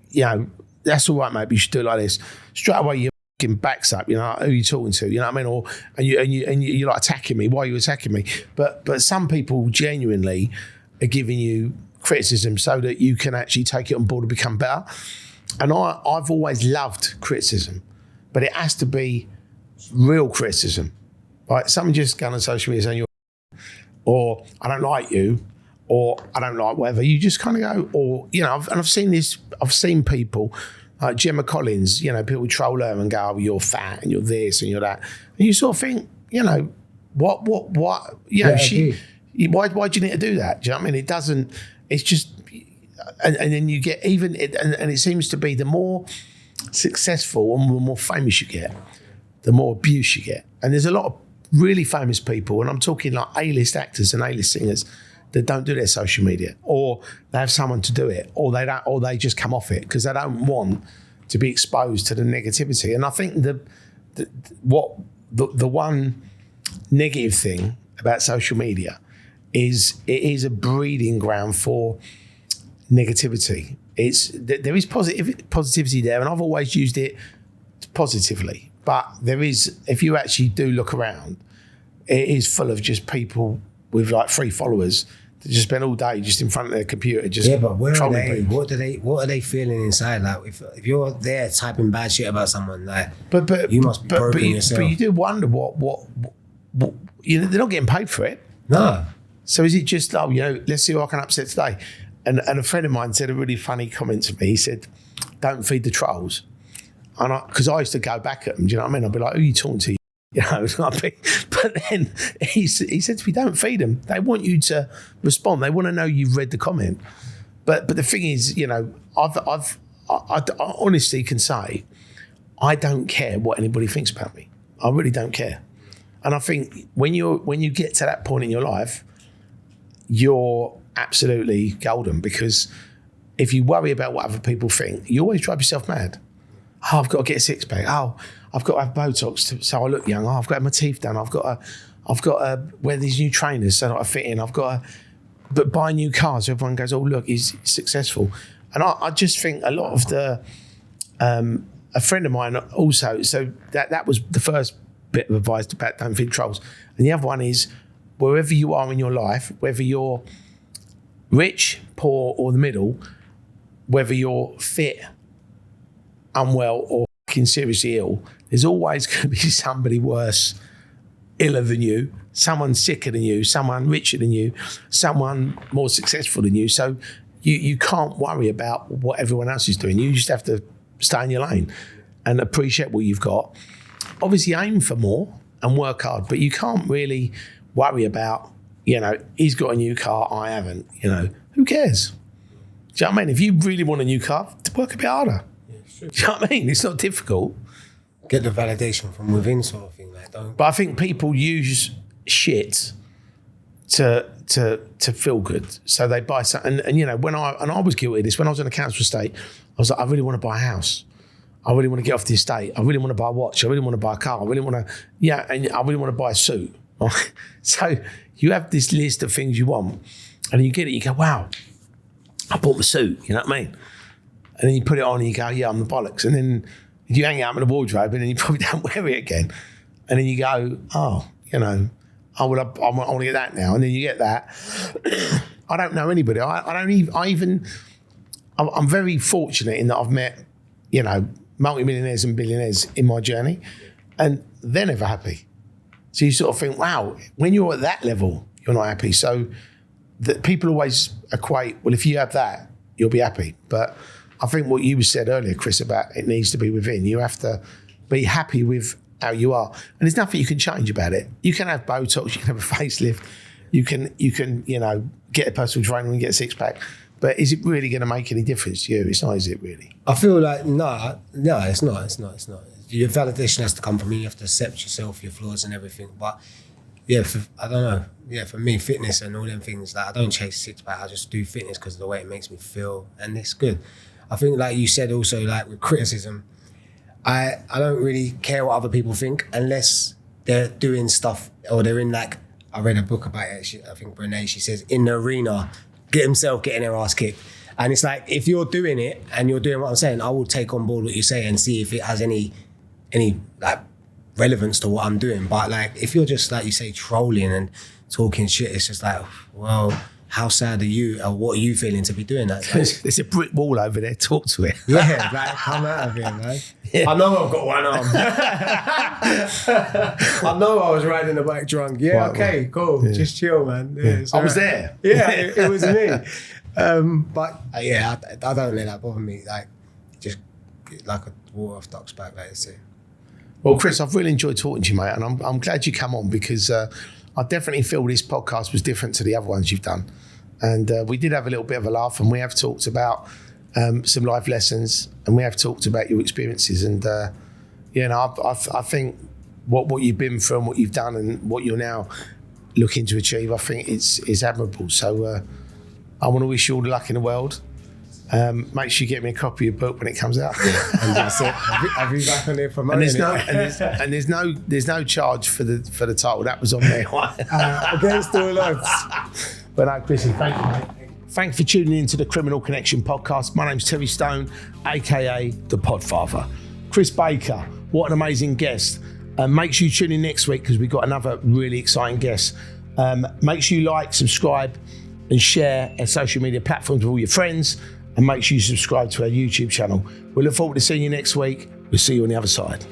you know, that's all right, mate, but you should do it like this. Straight away, your fucking back's up, you know, who are you talking to? You know what I mean? And you're like attacking me. Why are you attacking me? But some people genuinely are giving you criticism so that you can actually take it on board and become better. And I've always loved criticism, but it has to be real criticism. Right? Someone just going on social media saying or I don't like you, or I don't like whatever. You just kind of go, or, you know, I've seen this, I've seen people like Gemma Collins, you know, people troll her and go, oh, you're fat and you're this and you're that. And you sort of think, you know, what, you know, why do you need to do that? Do you know what I mean? It doesn't, it's just, and then you get even, and it seems to be the more successful and the more famous you get, the more abuse you get. And there's a lot of really famous people, and I'm talking like A-list actors and A-list singers that don't do their social media, or they have someone to do it, or they don't, or they just come off it because they don't want to be exposed to the negativity. And I think the one negative thing about social media is it is a breeding ground for negativity. There is positivity there, and I've always used it positively. But there is, if you actually do look around, it is full of just people with like 3 followers that just spend all day just in front of their computer, just but where are they? people. What are they feeling inside? Like if you're there typing bad shit about someone, like, but you must be broken yourself. But you do wonder what you know, they're not getting paid for it. No. So is it just, oh, you know, let's see who I can upset today? And a friend of mine said a really funny comment to me. He said, "Don't feed the trolls." And because I used to go back at them, do you know what I mean? I'd be like, who are you talking to? You know, but then he said to me, don't feed them. They want you to respond. They want to know you've read the comment. But the thing is, you know, I honestly can say, I don't care what anybody thinks about me. I really don't care. And I think when you get to that point in your life, you're absolutely golden, because if you worry about what other people think, you always drive yourself mad. Oh, I've got to get a six pack. Oh, I've got to have Botox so I look young. Oh, I've got to have my teeth done. I've got to wear these new trainers so that I fit in. I've got to buy new cars. So everyone goes, oh, look, he's successful. And I just think a lot of the, a friend of mine also, so that was the first bit of advice about don't feed trolls. And the other one is, wherever you are in your life, whether you're rich, poor, or the middle, whether you're fit, unwell, or fucking seriously ill, there's always going to be somebody worse, iller than you, someone sicker than you, someone richer than you, someone more successful than you. So you can't worry about what everyone else is doing. You just have to stay in your lane and appreciate what you've got. Obviously aim for more and work hard, but you can't really worry about, he's got a new car, I haven't, who cares? Do you know what I mean? If you really want a new car, work a bit harder. Yeah, sure. Do you know what I mean? It's not difficult. Get the validation from within, sort of thing. But I think people use shit to feel good. So they buy something, and when I was guilty of this, when I was in a council estate, I was like, I really want to buy a house. I really want to get off the estate. I really want to buy a watch. I really want to buy a car. I really want to, and I really want to buy a suit. So you have this list of things you want, and you get it, you go, wow, I bought my suit, you know what I mean? And then you put it on and you go, yeah, I'm the bollocks. And then you hang it out in the wardrobe and then you probably don't wear it again. And then you go, oh, I want to get that now. And then you get that. I don't know anybody. I'm very fortunate in that I've met, multimillionaires and billionaires in my journey, and they're never happy. So you sort of think, wow, when you're at that level, you're not happy. So that people always equate, well, if you have that, you'll be happy. But I think what you said earlier, Chris, about it needs to be within. You have to be happy with how you are. And there's nothing you can change about it. You can have Botox, you can have a facelift, you can get a personal trainer and get a six-pack. But is it really going to make any difference to you? It's not, is it really? I feel like, no, it's not. Your validation has to come from you. You have to accept yourself, your flaws and everything. But yeah, I don't know. Yeah, for me, fitness and all them things, like I don't chase six-pack. I just do fitness because of the way it makes me feel, and it's good. I think, like you said also, like with criticism, I don't really care what other people think unless they're doing stuff or they're in, like, I read a book about it, I think Brene, she says, in the arena, getting their ass kicked. And it's like, if you're doing it and you're doing what I'm saying, I will take on board what you say and see if it has any like relevance to what I'm doing. But like, if you're just, like you say, trolling and talking shit, it's just like, well, how sad are you, or what are you feeling to be doing that? Like, there's a brick wall over there, talk to it. Yeah, like, come out of here, man. Yeah. I know I've got one arm. I know I was riding the bike drunk. Yeah, right, okay, cool. Yeah. Just chill, man. Yeah, I was there. Yeah, it was me. But yeah, I don't let that bother me. Like, just like a water off duck's back, like I say. Well, Chris, I've really enjoyed talking to you, mate, and I'm glad you come on because I definitely feel this podcast was different to the other ones you've done. And we did have a little bit of a laugh, and we have talked about some life lessons, and we have talked about your experiences. And, I think what you've been through and what you've done and what you're now looking to achieve, I think it's admirable. So I want to wish you all the luck in the world. Make sure you get me a copy of your book when it comes out. And that's it. I'll be back on there promoting and there's no charge for the title. That was on there. Against all odds. But no, Chrissy, thank you, mate. Thanks for tuning in to the Criminal Connection podcast. My name's Terry Stone, aka the Podfather. Chris Baker, what an amazing guest. Make sure you tune in next week because we've got another really exciting guest. Make sure you like, subscribe, and share our social media platforms with all your friends. And make sure you subscribe to our YouTube channel. We look forward to seeing you next week. We'll see you on the other side.